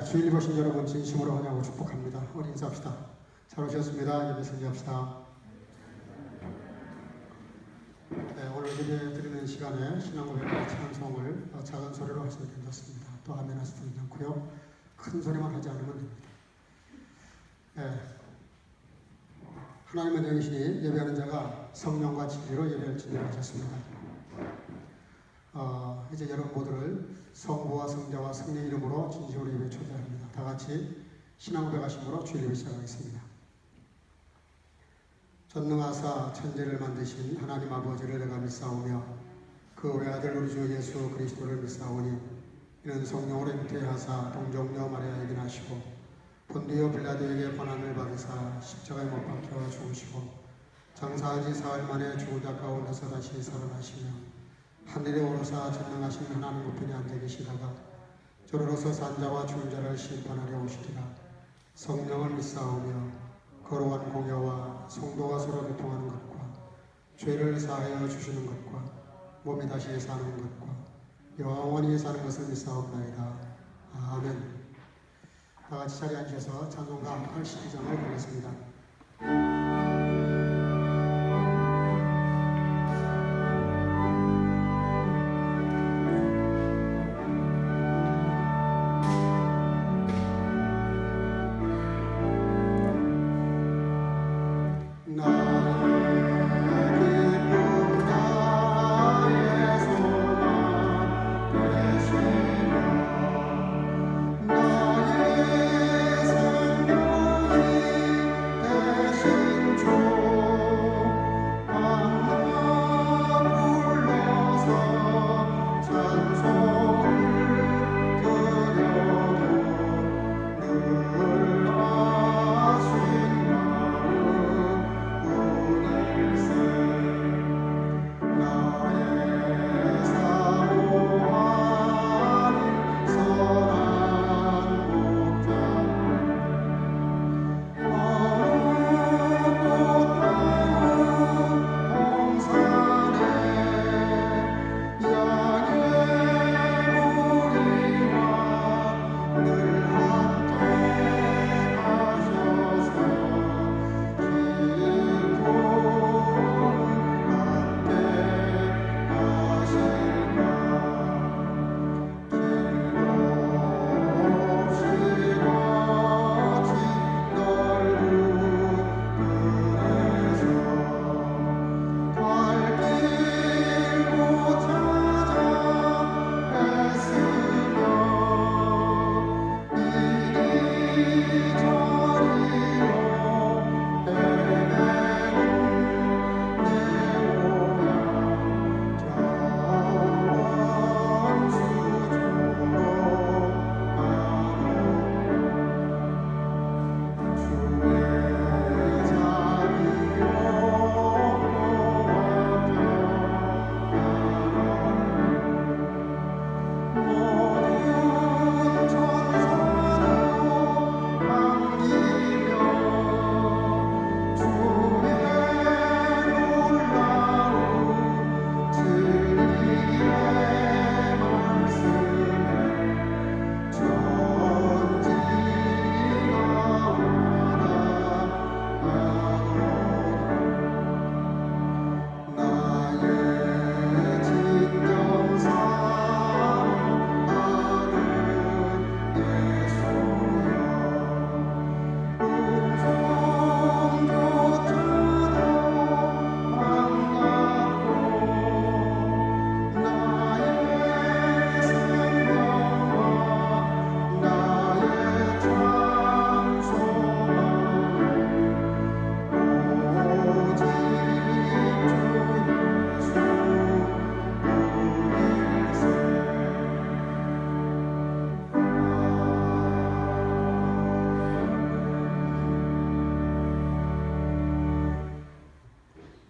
주일 보신 여러분 진심으로 환영하고 축복합니다. 우리 인사합시다. 잘 오셨습니다. 예배 승리합시다. 네, 오늘 예배 드리는 시간에 신앙고백과 찬송을 작은 소리로 하셔도 괜찮습니다. 또 아멘 하셔도 괜찮고요. 큰 소리만 하지 않으면 됩니다. 네, 하나님의 영이시니 예배하는 자가 성령과 진리로 예배할 줄을 하셨습니다. 이제 여러분 모두를 성부와 성자와 성령 이름으로 진심으로 예배 초대합니다. 다 같이 신앙고백하심으로 주일 예배 시작하겠습니다. 전능하사 천지를 만드신 하나님 아버지를 내가 믿사오며 그 외아들 우리 주 예수 그리스도를 믿사오니 이는 성령으로 잉태하사 동정녀 마리아에게 나시고 본디오 빌라도에게 고난을 받으사 십자가에 못 박혀 죽으시고 장사하지 사흘 만에 죽은 자 가운데서 다시 살아나시며 하늘에 오르사 전능하신 하나님 우편에 앉아 계시다가 저로서 산자와 죽은 자를 심판하려 오시리라. 성령을 믿사오며 거룩한 공여와 성도가 서로 교통하는 것과 죄를 사하여 주시는 것과 몸이 다시 사는 것과 영원히 사는 것을 믿사옵나이다. 아멘. 다같이 자리에 앉으셔서 찬송가 82장을 보겠습니다.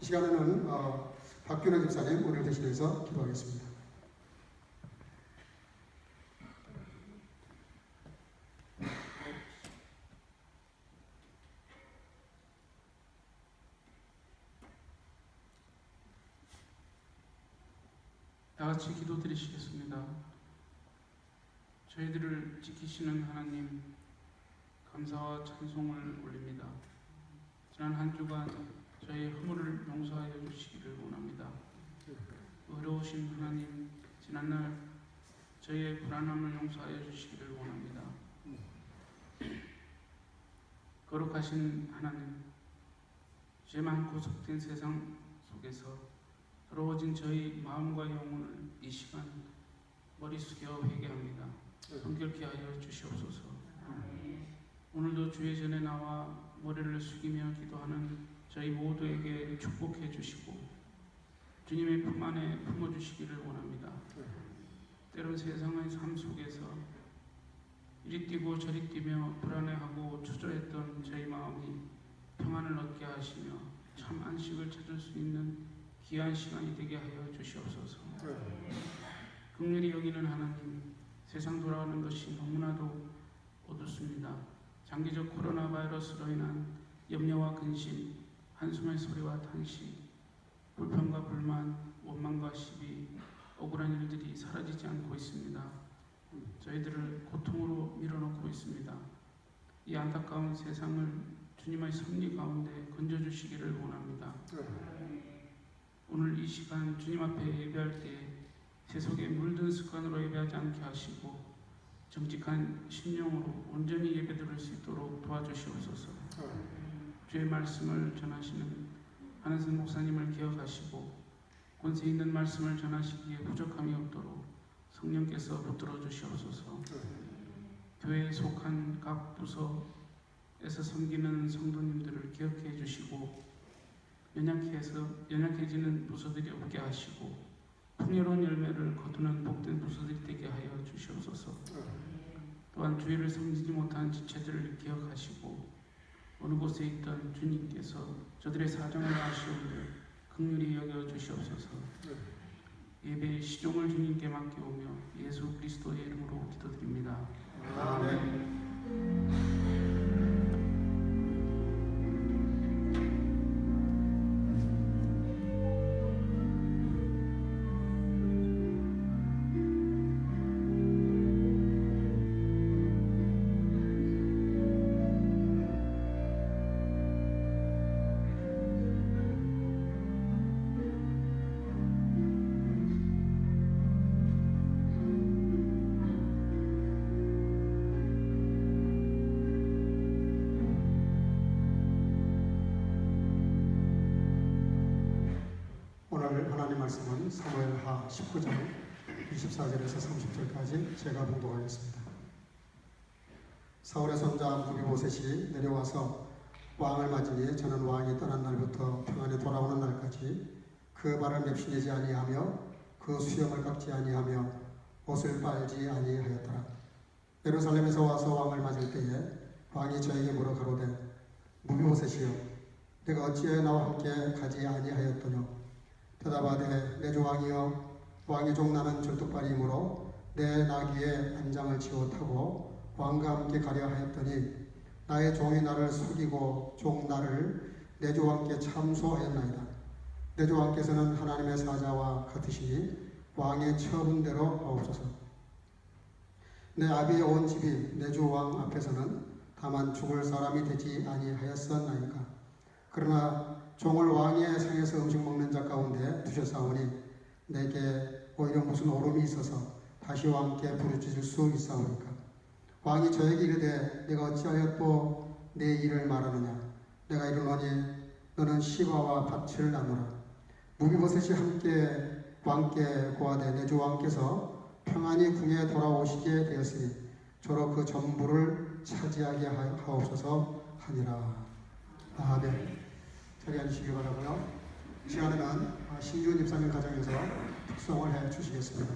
이 시간에는 박균호 집사님 오늘 대신해서 기도하겠습니다. 다 같이 기도 드리시겠습니다. 저희들을 지키시는 하나님, 감사와 찬송을 올립니다. 지난 한 주간 저희의 허물을 용서하여 주시기를 원합니다. 어려우신 하나님, 지난날 저희의 불안함을 용서하여 주시기를 원합니다. 거룩하신 하나님, 죄 많고 섞인 세상 속에서 더러워진 저희 마음과 영혼을 이 시간 머리 숙여 회개합니다. 성결케 하여 주시옵소서. 오늘도 주의 전에 나와 머리를 숙이며 기도하는 저희 모두에게 축복해 주시고 주님의 품 안에 품어주시기를 원합니다. 때론 세상의 삶 속에서 이리 뛰고 저리 뛰며 불안해하고 초조했던 저희 마음이 평안을 얻게 하시며 참 안식을 찾을 수 있는 귀한 시간이 되게 하여 주시옵소서. 긍휼히 여기는 하나님, 세상 돌아가는 것이 너무나도 어둡습니다. 장기적 코로나 바이러스로 인한 염려와 근심, 한숨의 소리와 탄식, 불평과 불만, 원망과 시비, 억울한 일들이 사라지지 않고 있습니다. 저희들을 고통으로 밀어넣고 있습니다. 이 안타까운 세상을 주님의 섭리 가운데 건져주시기를 원합니다. 오늘 이 시간 주님 앞에 예배할 때 세속에 물든 습관으로 예배하지 않게 하시고 정직한 심령으로 온전히 예배드릴 수 있도록 도와주시옵소서. 주의 말씀을 전하시는 한은선 목사님을 기억하시고 권세 있는 말씀을 전하시기에 부족함이 없도록 성령께서 붙들어 주시옵소서. 교회에 속한 각 부서에서 섬기는 성도님들을 기억해 주시고 연약해지는 부서들이 없게 하시고 풍요로운 열매를 거두는 복된 부서들이 되게 하여 주시옵소서. 또한 주의를 섬기지 못한 지체들을 기억하시고 어느 곳에 있던 주님께서 저들의 사정을 아시오니 긍휼히 여겨 주시옵소서. 예배의 시종을 주님께 맡기오며 예수 그리스도의 이름으로 기도드립니다. 아멘. 오늘 하나님 말씀은 사무엘하 19장 24절에서 30절까지 제가 봉독하겠습니다. 사울의 손자 무비보셋이 내려와서 왕을 맞으니 저는 왕이 떠난 날부터 평안히 돌아오는 날까지 그 발을 맵시내지 아니하며 그 수염을 깎지 아니하며 옷을 빨지 아니하였더라. 예루살렘에서 와서 왕을 맞을 때에 왕이 저에게 물어 가로되 무비보셋이여 내가 어찌하여 나와 함께 가지 아니하였더뇨. 대답하되 내 주 왕이여 왕의 종 나는 절뚝발이므로 내 나귀에 안장을 치워 타고 왕과 함께 가려 하였더니 나의 종이 나를 속이고 종 나를 내 주 왕께 참소하였나이다. 내 주 왕께서는 하나님의 사자와 같으시니 왕의 처분대로 하옵소서. 내 아비의 온 집이 내 주 왕 앞에서는 다만 죽을 사람이 되지 아니하였었나이까. 그러나 종을 왕의 상에서 음식 먹는 자 가운데 두셨사오니 내게 오히려 무슨 오름이 있어서 다시 왕께 부르짖을 수 있사오니까. 왕이 저에게 이르되 내가 어찌하여 또 내 일을 말하느냐. 내가 이르노니 너는 시바와 밭을 나누라. 무비보셋이 함께 왕께 고하되 내 주 왕께서 평안히 궁에 돌아오시게 되었으니 저로 그 전부를 차지하게 하옵소서 하니라. 아멘. 자리에 앉으시기 바라고요. 시간에는 신규 집사님 가정에서 특송을 해 주시겠습니다.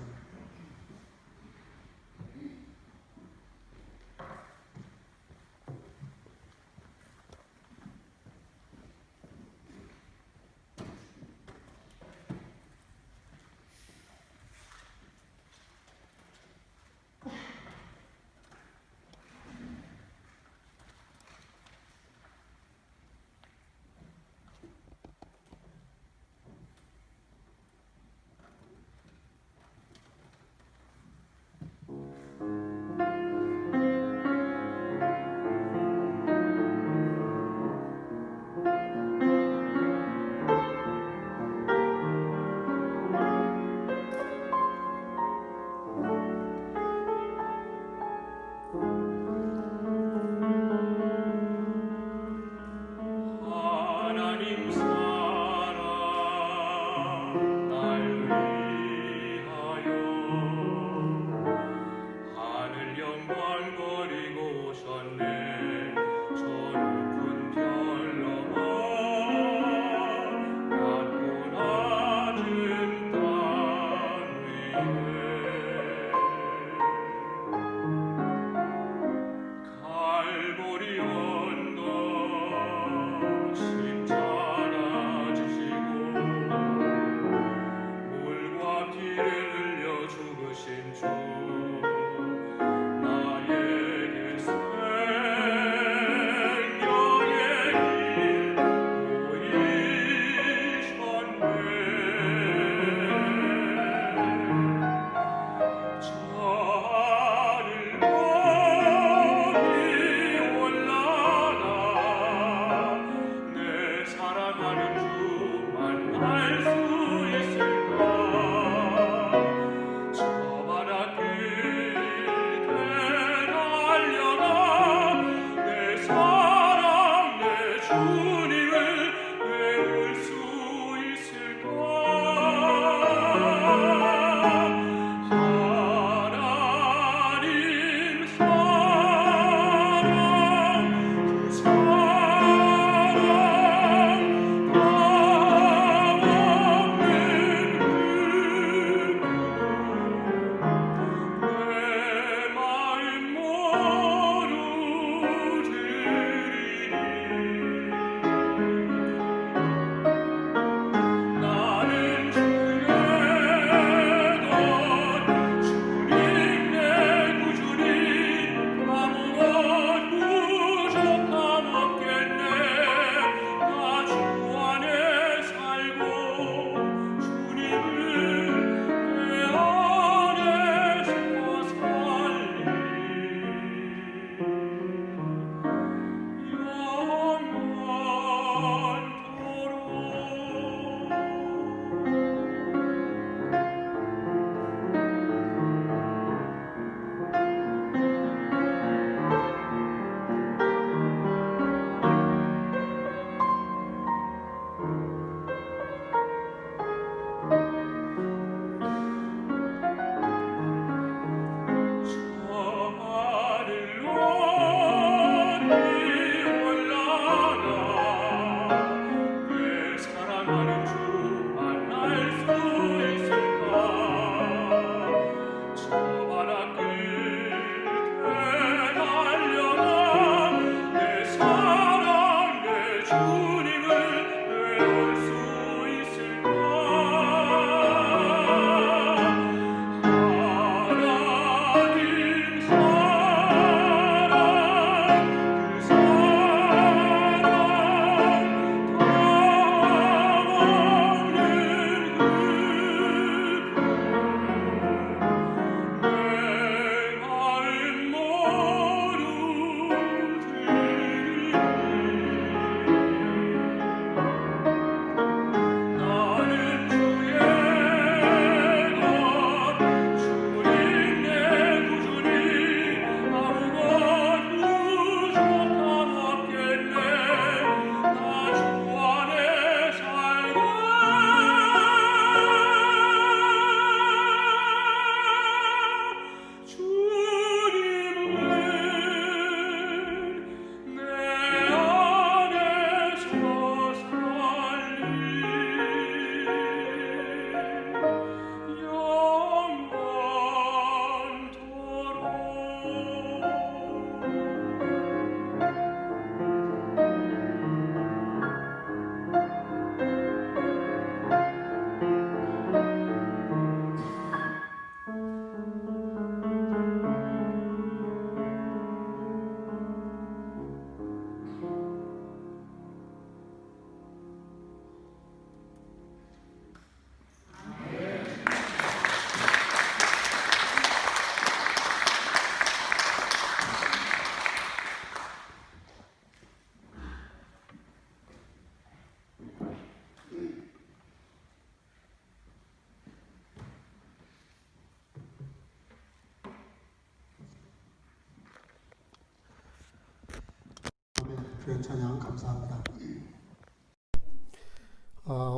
주연 찬양 감사합니다.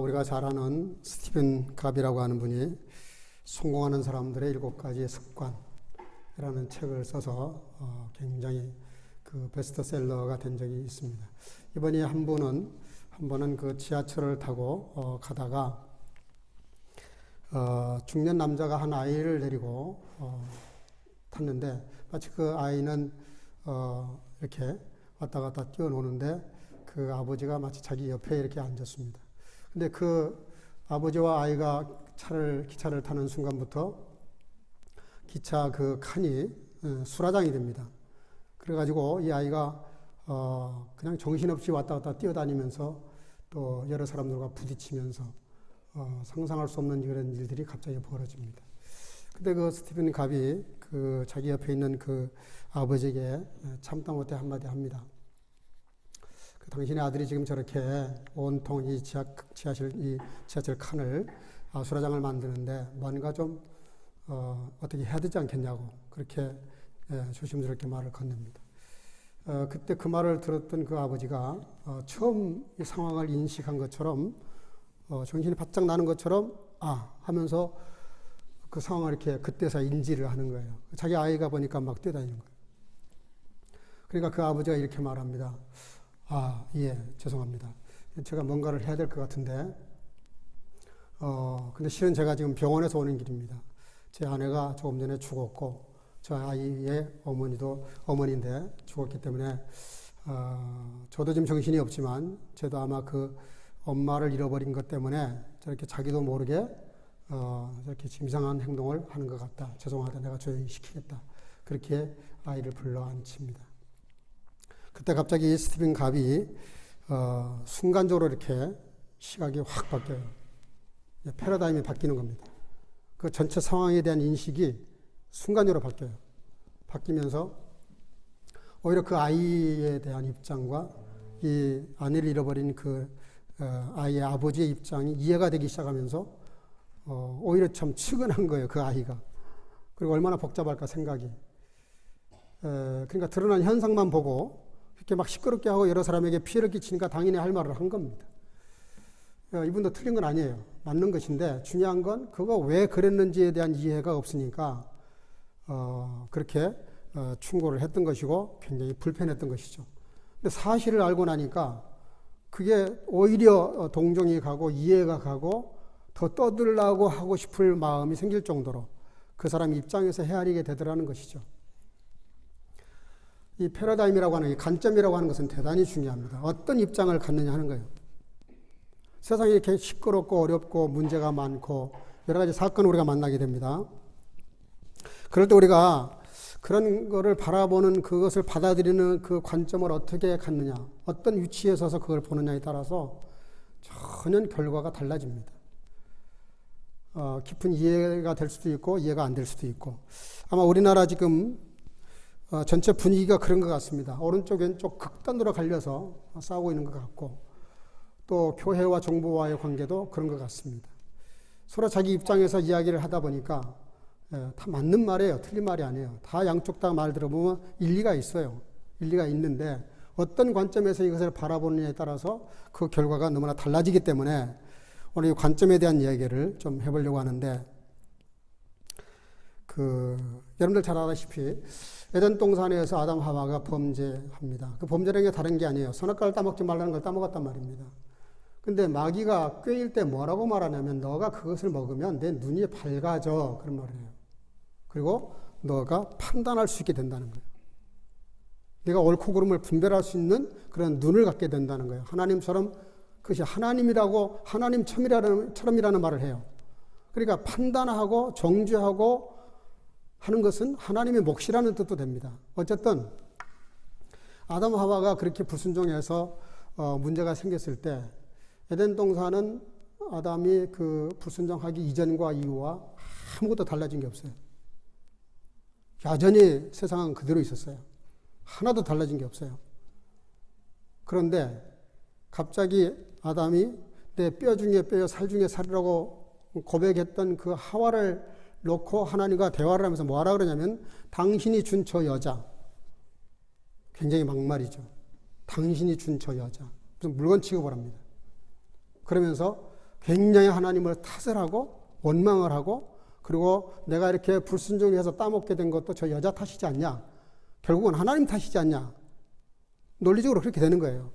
우리가 잘 아는 스티븐 갑이라고 하는 분이 성공하는 사람들의 7가지 습관이라는 책을 써서 굉장히 그 베스트셀러가 된 적이 있습니다. 이번에 한 번은 그 지하철을 타고 가다가 중년 남자가 한 아이를 데리고 탔는데 마치 그 아이는 이렇게 왔다 갔다 뛰어노는데 그 아버지가 마치 자기 옆에 이렇게 앉았습니다. 근데 그 아버지와 아이가 기차를 타는 순간부터 기차 그 칸이 수라장이 됩니다. 그래가지고 이 아이가 그냥 정신없이 왔다 갔다 뛰어다니면서 또 여러 사람들과 부딪히면서 상상할 수 없는 그런 일들이 갑자기 벌어집니다. 근데 그 스티븐 갑이 그 자기 옆에 있는 그 아버지에게 참다 못해 한마디 합니다. 당신의 아들이 지금 저렇게 온통 이 지하철 칸을 수라장을 만드는데 뭔가 좀 어떻게 해야 되지 않겠냐고 그렇게 조심스럽게 말을 건넵니다. 그때 그 말을 들었던 그 아버지가 처음 이 상황을 인식한 것처럼 정신이 바짝 나는 것처럼 하면서 그 상황을 이렇게 그때서 인지를 하는 거예요. 자기 아이가 보니까 막 뛰어다니는 거예요. 그러니까 그 아버지가 이렇게 말합니다. 예, 죄송합니다. 제가 뭔가를 해야 될 것 같은데 근데 실은 제가 지금 병원에서 오는 길입니다. 제 아내가 조금 전에 죽었고 저 아이의 어머니인데 죽었기 때문에 저도 지금 정신이 없지만 저도 아마 그 엄마를 잃어버린 것 때문에 저렇게 자기도 모르게 저렇게 지금 이상한 행동을 하는 것 같다. 죄송하다. 내가 조용히 시키겠다. 그렇게 아이를 불러 앉힙니다. 그때 갑자기 스티븐 갑이 순간적으로 이렇게 시각이 확 바뀌어요. 패러다임이 바뀌는 겁니다. 그 전체 상황에 대한 인식이 순간적으로 바뀌어요. 바뀌면서 오히려 그 아이에 대한 입장과 이 아내를 잃어버린 그 아이의 아버지의 입장이 이해가 되기 시작하면서 오히려 참 측은한 거예요. 그 아이가. 그리고 얼마나 복잡할까 생각이. 그러니까 드러난 현상만 보고 이렇게 막 시끄럽게 하고 여러 사람에게 피해를 끼치니까 당연히 할 말을 한 겁니다. 이분도 틀린 건 아니에요. 맞는 것인데 중요한 건 그거 왜 그랬는지에 대한 이해가 없으니까 그렇게 충고를 했던 것이고 굉장히 불편했던 것이죠. 근데 사실을 알고 나니까 그게 오히려 동정이 가고 이해가 가고 더 떠들라고 하고 싶을 마음이 생길 정도로 그 사람 입장에서 헤아리게 되더라는 것이죠. 이 패러다임이라고 하는 이 관점이라고 하는 것은 대단히 중요합니다. 어떤 입장을 갖느냐 하는 거예요. 세상이 이렇게 시끄럽고 어렵고 문제가 많고 여러 가지 사건을 우리가 만나게 됩니다. 그럴 때 우리가 그런 거를 바라보는 그것을 받아들이는 그 관점을 어떻게 갖느냐, 어떤 위치에 서서 그걸 보느냐에 따라서 전혀 결과가 달라집니다. 깊은 이해가 될 수도 있고 이해가 안 될 수도 있고 아마 우리나라 지금 전체 분위기가 그런 것 같습니다. 오른쪽 왼쪽 극단으로 갈려서 싸우고 있는 것 같고 또 교회와 정부와의 관계도 그런 것 같습니다. 서로 자기 입장에서 이야기를 하다 보니까 다 맞는 말이에요. 틀린 말이 아니에요. 다 양쪽 다 말 들어보면 일리가 있어요. 일리가 있는데 어떤 관점에서 이것을 바라보느냐에 따라서 그 결과가 너무나 달라지기 때문에 오늘 이 관점에 대한 이야기를 좀 해보려고 하는데 여러분들 잘 아다시피 에덴 동산에서 아담 하와가 범죄합니다. 그 범죄라는 게 다른 게 아니에요. 선악과를 따먹지 말라는 걸 따먹었단 말입니다. 근데 마귀가 꾀일 때 뭐라고 말하냐면 너가 그것을 먹으면 내 눈이 밝아져 그런 말을 해요. 그리고 너가 판단할 수 있게 된다는 거예요. 내가 옳고 그름을 분별할 수 있는 그런 눈을 갖게 된다는 거예요. 하나님처럼 그것이 하나님이라고 하나님처럼이라는 말을 해요. 그러니까 판단하고 정죄하고 하는 것은 하나님의 몫이라는 뜻도 됩니다. 어쨌든 아담 하와가 그렇게 불순종해서 문제가 생겼을 때 에덴 동산은 아담이 그 불순종하기 이전과 이후와 아무것도 달라진 게 없어요. 여전히 세상은 그대로 있었어요. 하나도 달라진 게 없어요. 그런데 갑자기 아담이 내 뼈 중에 뼈요 살 중에 살이라고 고백했던 그 하와를 놓고 하나님과 대화를 하면서 뭐하라 그러냐면 당신이 준 저 여자, 굉장히 막말이죠. 당신이 준 저 여자, 무슨 물건 취급을 합니다. 그러면서 굉장히 하나님을 탓을 하고 원망을 하고 그리고 내가 이렇게 불순종해서 따먹게 된 것도 저 여자 탓이지 않냐, 결국은 하나님 탓이지 않냐, 논리적으로 그렇게 되는 거예요.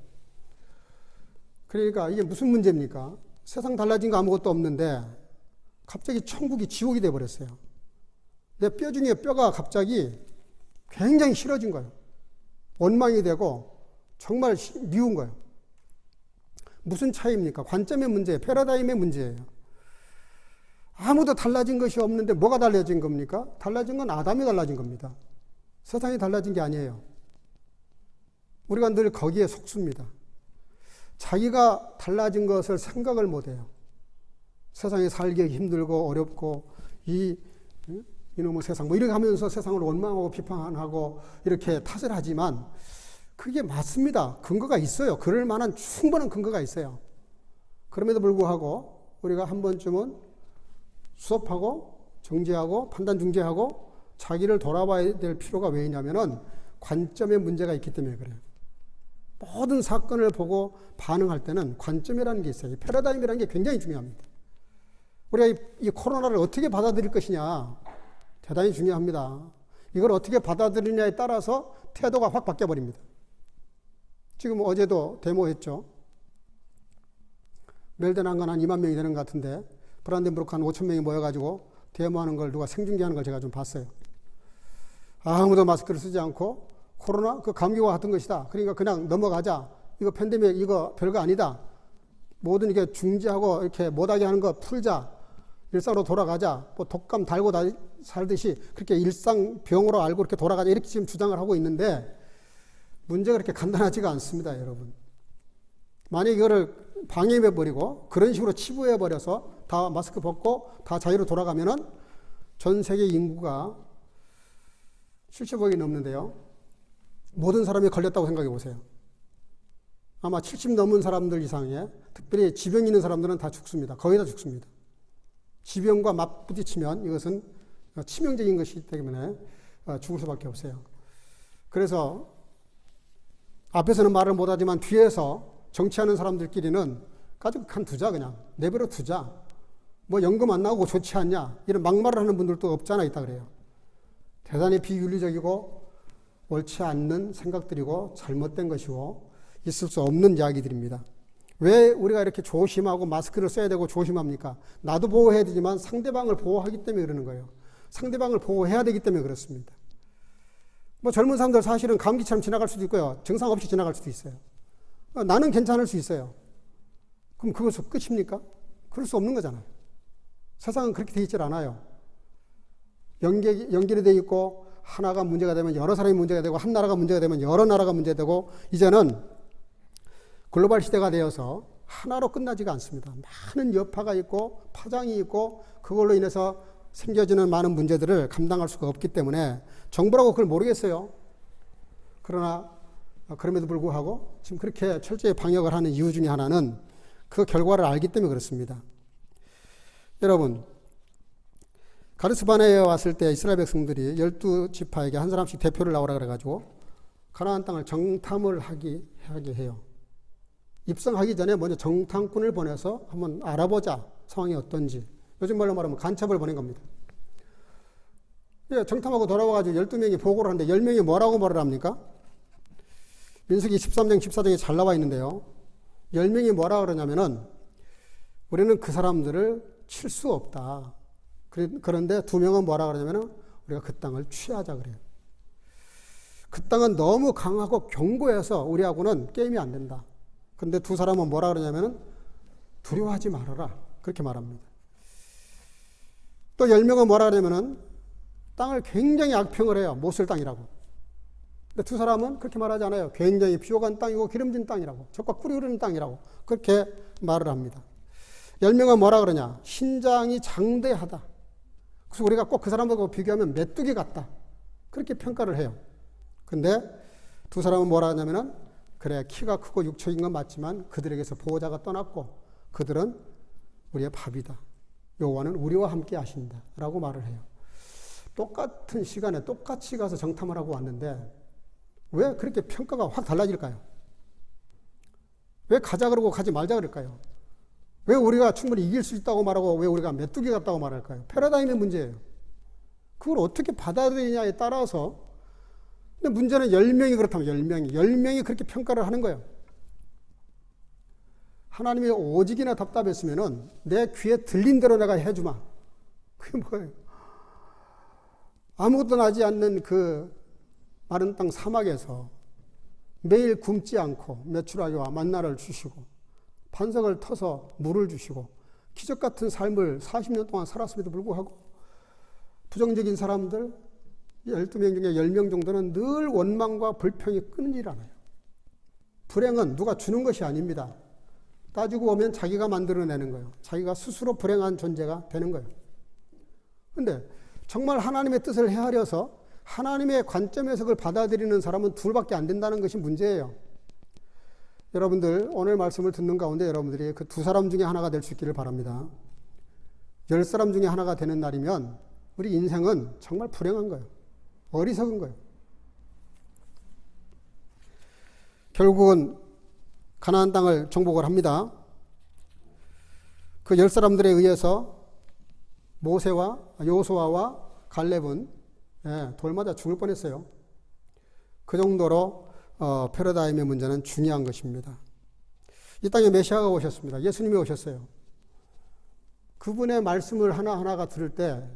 그러니까 이게 무슨 문제입니까? 세상 달라진 거 아무것도 없는데 갑자기 천국이 지옥이 돼버렸어요. 내 뼈 중에 뼈가 갑자기 굉장히 싫어진 거예요. 원망이 되고 정말 미운 거예요. 무슨 차이입니까? 관점의 문제예요. 패러다임의 문제예요. 아무도 달라진 것이 없는데 뭐가 달라진 겁니까? 달라진 건 아담이 달라진 겁니다. 세상이 달라진 게 아니에요. 우리가 늘 거기에 속습니다. 자기가 달라진 것을 생각을 못해요. 세상에 살기 힘들고 어렵고 이놈의 세상 뭐 이렇게 하면서 세상을 원망하고 비판하고 이렇게 탓을 하지만 그게 맞습니다. 근거가 있어요. 그럴 만한 충분한 근거가 있어요. 그럼에도 불구하고 우리가 한 번쯤은 수업하고 정죄하고 판단 중재하고 자기를 돌아봐야 될 필요가 왜 있냐면은 관점의 문제가 있기 때문에 그래요. 모든 사건을 보고 반응할 때는 관점이라는 게 있어요. 패러다임이라는 게 굉장히 중요합니다. 우리가 이 코로나를 어떻게 받아들일 것이냐 대단히 중요합니다. 이걸 어떻게 받아들이냐에 따라서 태도가 확 바뀌어버립니다. 지금 어제도 데모했죠. 멜던한 건 한 2만 명이 되는 것 같은데 브란덴부르크 한 5천 명이 모여가지고 데모하는 걸 누가 생중계하는 걸 제가 좀 봤어요. 아무도 마스크를 쓰지 않고 코로나 그 감기와 같은 것이다. 그러니까 그냥 넘어가자. 이거 팬데믹 이거 별거 아니다. 모든 이게 중지하고 이렇게 못하게 하는 거 풀자. 일상으로 돌아가자. 뭐 독감 달고 살듯이 그렇게 일상병으로 알고 이렇게 돌아가자. 이렇게 지금 주장을 하고 있는데 문제가 그렇게 간단하지가 않습니다, 여러분. 만약 이거를 방해해버리고 그런 식으로 치부해버려서 다 마스크 벗고 다 자유로 돌아가면은 전 세계 인구가 70억이 넘는데요. 모든 사람이 걸렸다고 생각해 보세요. 아마 70 넘은 사람들 이상에 특별히 지병이 있는 사람들은 다 죽습니다. 거의 다 죽습니다. 지병과 맞부딪히면 이것은 치명적인 것이기 때문에 죽을 수밖에 없어요. 그래서 앞에서는 말을 못하지만 뒤에서 정치하는 사람들끼리는 가지고 두자 그냥 내버려 두자. 뭐 연금 안 나오고 좋지 않냐 이런 막말을 하는 분들도 없잖아 있다 그래요. 대단히 비윤리적이고 옳지 않는 생각들이고 잘못된 것이고 있을 수 없는 이야기들입니다. 왜 우리가 이렇게 조심하고 마스크를 써야 되고 조심합니까? 나도 보호해야 되지만 상대방을 보호하기 때문에 그러는 거예요. 상대방을 보호해야 되기 때문에 그렇습니다. 뭐 젊은 사람들 사실은 감기처럼 지나갈 수도 있고요. 증상 없이 지나갈 수도 있어요. 나는 괜찮을 수 있어요. 그럼 그것은 끝입니까? 그럴 수 없는 거잖아요. 세상은 그렇게 돼 있질 않아요. 연결이 돼 있고 하나가 문제가 되면 여러 사람이 문제가 되고 한 나라가 문제가 되면 여러 나라가 문제되고 이제는 글로벌 시대가 되어서 하나로 끝나지가 않습니다. 많은 여파가 있고 파장이 있고 그걸로 인해서 생겨지는 많은 문제들을 감당할 수가 없기 때문에 정부라고 그걸 모르겠어요. 그러나 그럼에도 불구하고 지금 그렇게 철저히 방역을 하는 이유 중에 하나는 그 결과를 알기 때문에 그렇습니다. 여러분, 가데스 바네아에 왔을 때 이스라엘 백성들이 12지파에게 한 사람씩 대표를 나오라 그래가지고 가나안 땅을 정탐을 하게 해요. 입성하기 전에 먼저 정탐꾼을 보내서 한번 알아보자 상황이 어떤지. 요즘 말로 말하면 간첩을 보낸 겁니다. 정탐하고 돌아와가지고 12명이 보고를 하는데 10명이 뭐라고 말을 합니까? 민수기 13장 14장에 잘 나와 있는데요. 10명이 뭐라 그러냐면은 우리는 그 사람들을 칠 수 없다. 그런데 2명은 뭐라 그러냐면은 우리가 그 땅을 취하자 그래요. 그 땅은 너무 강하고 견고해서 우리하고는 게임이 안 된다. 근데 2 사람은 뭐라 그러냐면은 두려워하지 말아라. 그렇게 말합니다. 또 10명은 뭐라 그러냐면은 땅을 굉장히 악평을 해요. 못 쓸 땅이라고. 근데 2 사람은 그렇게 말하지 않아요. 굉장히 비옥한 땅이고 기름진 땅이라고. 젖과 꿀이 흐르는 땅이라고. 그렇게 말을 합니다. 10명은 뭐라 그러냐. 신장이 장대하다. 그래서 우리가 꼭 그 사람하고 비교하면 메뚜기 같다. 그렇게 평가를 해요. 근데 2 사람은 뭐라 하냐면은 그래 키가 크고 육체인 건 맞지만 그들에게서 보호자가 떠났고 그들은 우리의 밥이다. 여호와는 우리와 함께 하신다. 라고 말을 해요. 똑같은 시간에 똑같이 가서 정탐을 하고 왔는데 왜 그렇게 평가가 확 달라질까요? 왜 가자 그러고 가지 말자 그럴까요? 왜 우리가 충분히 이길 수 있다고 말하고 왜 우리가 메뚜기 같다고 말할까요? 패러다임의 문제예요. 그걸 어떻게 받아들이냐에 따라서 근데 문제는 10명이 그렇다면 10명이 그렇게 평가를 하는 거예요. 하나님이 오직이나 답답했으면은 내 귀에 들린 대로 내가 해주마. 그게 뭐예요? 아무것도 나지 않는 그 마른 땅 사막에서 매일 굶지 않고 메추라기와 만나를 주시고 반석을 터서 물을 주시고 기적 같은 삶을 40년 동안 살았음에도 불구하고 부정적인 사람들 12명 중에 10명 정도는 늘 원망과 불평이 끊이질 않아요. 불행은 누가 주는 것이 아닙니다. 따지고 보면 자기가 만들어내는 거예요. 자기가 스스로 불행한 존재가 되는 거예요. 그런데 정말 하나님의 뜻을 헤아려서 하나님의 관점에서 그걸 받아들이는 사람은 둘밖에 안 된다는 것이 문제예요. 여러분들 오늘 말씀을 듣는 가운데 여러분들이 그 2 사람 중에 하나가 될 수 있기를 바랍니다. 10사람 중에 하나가 되는 날이면 우리 인생은 정말 불행한 거예요. 어리석은 거예요. 결국은 가나안 땅을 정복을 합니다. 그 10사람들에 의해서 모세와 여호수아와 갈렙은 돌 맞아 죽을 뻔했어요. 그 정도로 패러다임의 문제는 중요한 것입니다. 이 땅에 메시아가 오셨습니다. 예수님이 오셨어요. 그분의 말씀을 하나하나가 들을 때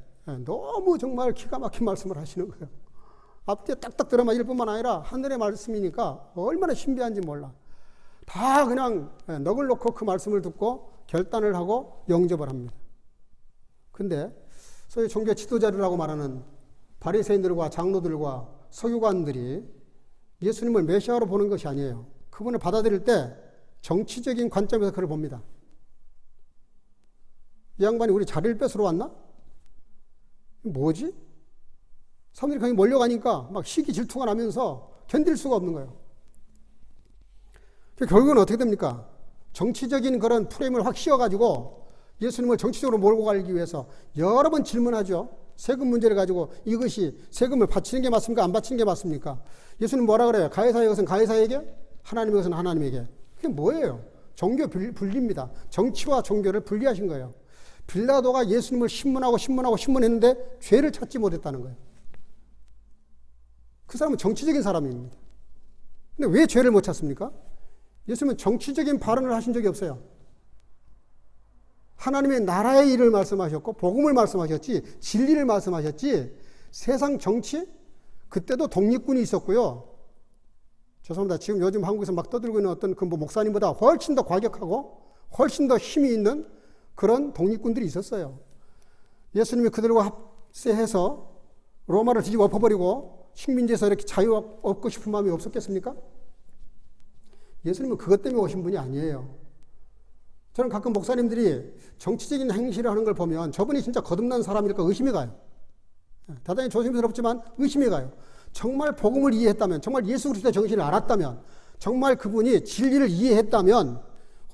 너무 정말 기가 막힌 말씀을 하시는 거예요. 앞뒤에 딱딱 들어만 일뿐만 아니라 하늘의 말씀이니까 얼마나 신비한지 몰라. 다 그냥 넋을 놓고 그 말씀을 듣고 결단을 하고 영접을 합니다. 근데 소위 종교 지도자들이라고 말하는 바리새인들과 장로들과 서기관들이 예수님을 메시아로 보는 것이 아니에요. 그분을 받아들일 때 정치적인 관점에서 그를 봅니다. 이 양반이 우리 자리를 뺏으러 왔나? 뭐지? 사람들이 거기 몰려가니까 막 시기 질투가 나면서 견딜 수가 없는 거예요. 결국은 어떻게 됩니까? 정치적인 그런 프레임을 확 씌워가지고 예수님을 정치적으로 몰고 가기 위해서 여러 번 질문하죠. 세금 문제를 가지고 이것이 세금을 바치는 게 맞습니까? 안 바치는 게 맞습니까? 예수님 뭐라 그래요? 가이사의 것은 가이사에게, 하나님의 것은 하나님에게. 그게 뭐예요? 종교 분리입니다. 정치와 종교를 분리하신 거예요. 빌라도가 예수님을 신문했는데 죄를 찾지 못했다는 거예요. 그 사람은 정치적인 사람입니다. 근데 왜 죄를 못 찾습니까? 예수님은 정치적인 발언을 하신 적이 없어요. 하나님의 나라의 일을 말씀하셨고 복음을 말씀하셨지 진리를 말씀하셨지 세상 정치? 그때도 독립군이 있었고요. 죄송합니다. 지금 요즘 한국에서 막 떠들고 있는 어떤 그 목사님보다 훨씬 더 과격하고 훨씬 더 힘이 있는 그런 독립군들이 있었어요. 예수님이 그들과 합세해서 로마를 뒤집어 엎어버리고 식민지에서 이렇게 자유 얻고 싶은 마음이 없었겠습니까? 예수님은 그것 때문에 오신 분이 아니에요. 저는 가끔 목사님들이 정치적인 행실을 하는 걸 보면 저분이 진짜 거듭난 사람일까 의심이 가요. 대단히 조심스럽지만 의심이 가요. 정말 복음을 이해했다면, 정말 예수 그리스도의 정신을 알았다면, 정말 그분이 진리를 이해했다면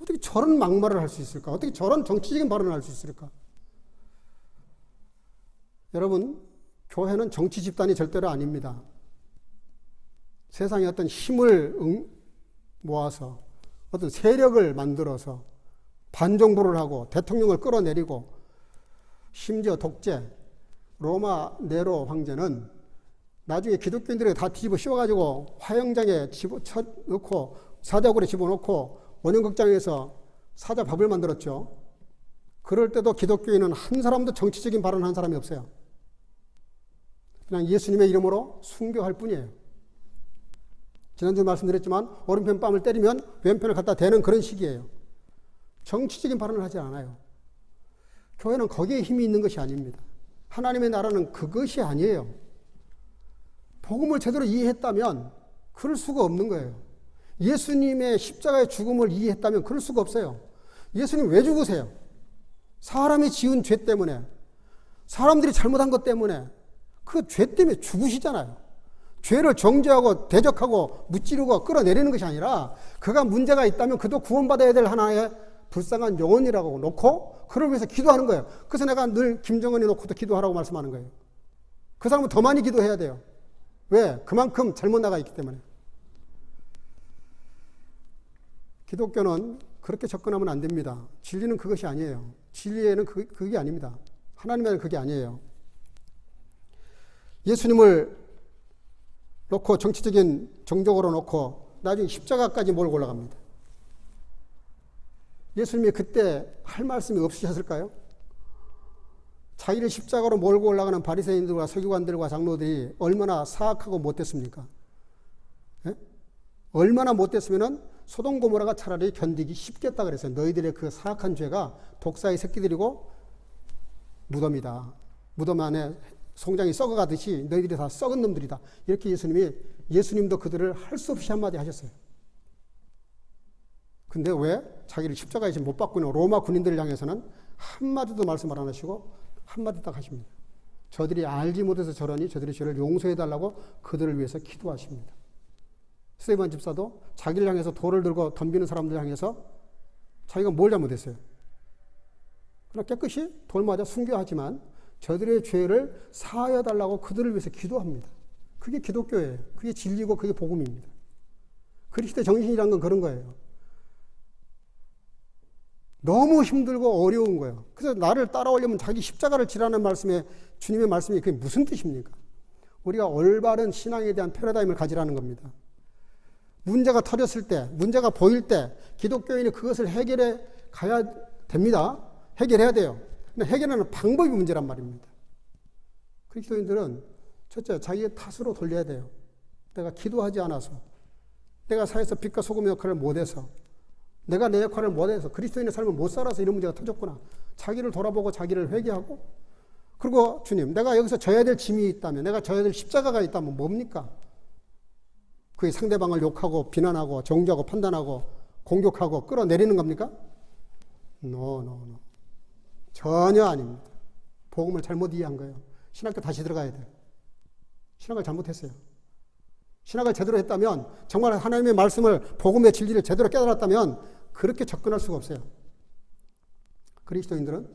어떻게 저런 막말을 할 수 있을까? 어떻게 저런 정치적인 발언을 할 수 있을까? 여러분, 교회는 정치 집단이 절대로 아닙니다. 세상에 어떤 힘을 모아서 어떤 세력을 만들어서 반정부를 하고 대통령을 끌어내리고 심지어 독재, 로마 네로 황제는 나중에 기독교인들이 다 뒤집어 씌워가지고 화형장에 집어넣고 사자굴에 집어넣고 원형극장에서 사자 밥을 만들었죠. 그럴 때도 기독교인은 한 사람도 정치적인 발언을 한 사람이 없어요. 그냥 예수님의 이름으로 순교할 뿐이에요. 지난주에 말씀드렸지만 오른편 뺨을 때리면 왼편을 갖다 대는 그런 식이에요. 정치적인 발언을 하지 않아요. 교회는 거기에 힘이 있는 것이 아닙니다. 하나님의 나라는 그것이 아니에요. 복음을 제대로 이해했다면 그럴 수가 없는 거예요. 예수님의 십자가의 죽음을 이해했다면 그럴 수가 없어요. 예수님 왜 죽으세요? 사람이 지은 죄 때문에, 사람들이 잘못한 것 때문에, 그 죄 때문에 죽으시잖아요. 죄를 정죄하고 대적하고 무찌르고 끌어내리는 것이 아니라 그가 문제가 있다면 그도 구원받아야 될 하나의 불쌍한 영혼이라고 놓고 그를 위해서 기도하는 거예요. 그래서 내가 늘 김정은이 놓고도 기도하라고 말씀하는 거예요. 그 사람은 더 많이 기도해야 돼요. 왜? 그만큼 잘못 나가 있기 때문에. 기독교는 그렇게 접근하면 안 됩니다. 진리는 그것이 아니에요. 진리에는 그게 아닙니다. 하나님에는 그게 아니에요. 예수님을 놓고 정치적인 정적으로 놓고 나중에 십자가까지 몰고 올라갑니다. 예수님이 그때 할 말씀이 없으셨을까요? 자기를 십자가로 몰고 올라가는 바리새인들과 서기관들과 장로들이 얼마나 사악하고 못됐습니까? 예? 얼마나 못됐으면은 소돔 고모라가 차라리 견디기 쉽겠다 그랬어요. 너희들의 그 사악한 죄가 독사의 새끼들이고 무덤이다. 무덤 안에 송장이 썩어가듯이 너희들이 다 썩은 놈들이다. 이렇게 예수님도 그들을 할 수 없이 한마디 하셨어요. 근데 왜 자기를 십자가에 못 박고 있는 로마 군인들을 향해서는 한마디도 말씀을 안 하시고 한마디 딱 하십니다. 저들이 알지 못해서 저러니 저들의 죄를 용서해달라고 그들을 위해서 기도하십니다. 스데반 집사도 자기를 향해서 돌을 들고 덤비는 사람들 향해서 자기가 뭘 잘못했어요? 그러나 깨끗이 돌 맞아 순교하지만 저들의 죄를 사하여달라고 그들을 위해서 기도합니다. 그게 기독교예요. 그게 진리고 그게 복음입니다. 그리스도 정신이란 건 그런 거예요. 너무 힘들고 어려운 거예요. 그래서 나를 따라오려면 자기 십자가를 지라는 말씀에 주님의 말씀이 그게 무슨 뜻입니까? 우리가 올바른 신앙에 대한 패러다임을 가지라는 겁니다. 문제가 터졌을 때, 문제가 보일 때 기독교인이 그것을 해결해 가야 됩니다. 해결해야 돼요. 근데 해결하는 방법이 문제란 말입니다. 그리스도인들은 첫째, 자기의 탓으로 돌려야 돼요. 내가 기도하지 않아서, 내가 사회에서 빛과 소금의 역할을 못해서, 내가 내 역할을 못해서, 그리스도인의 삶을 못 살아서 이런 문제가 터졌구나. 자기를 돌아보고 자기를 회개하고, 그리고 주님, 내가 여기서 져야 될 짐이 있다면, 내가 져야 될 십자가가 있다면 뭡니까? 그게 상대방을 욕하고 비난하고 정죄하고 판단하고 공격하고 끌어내리는 겁니까? No. 전혀 아닙니다. 복음을 잘못 이해한 거예요. 신학교 다시 들어가야 돼요. 신학을 잘못했어요. 신학을 제대로 했다면, 정말 하나님의 말씀을, 복음의 진리를 제대로 깨달았다면 그렇게 접근할 수가 없어요. 그리스도인들은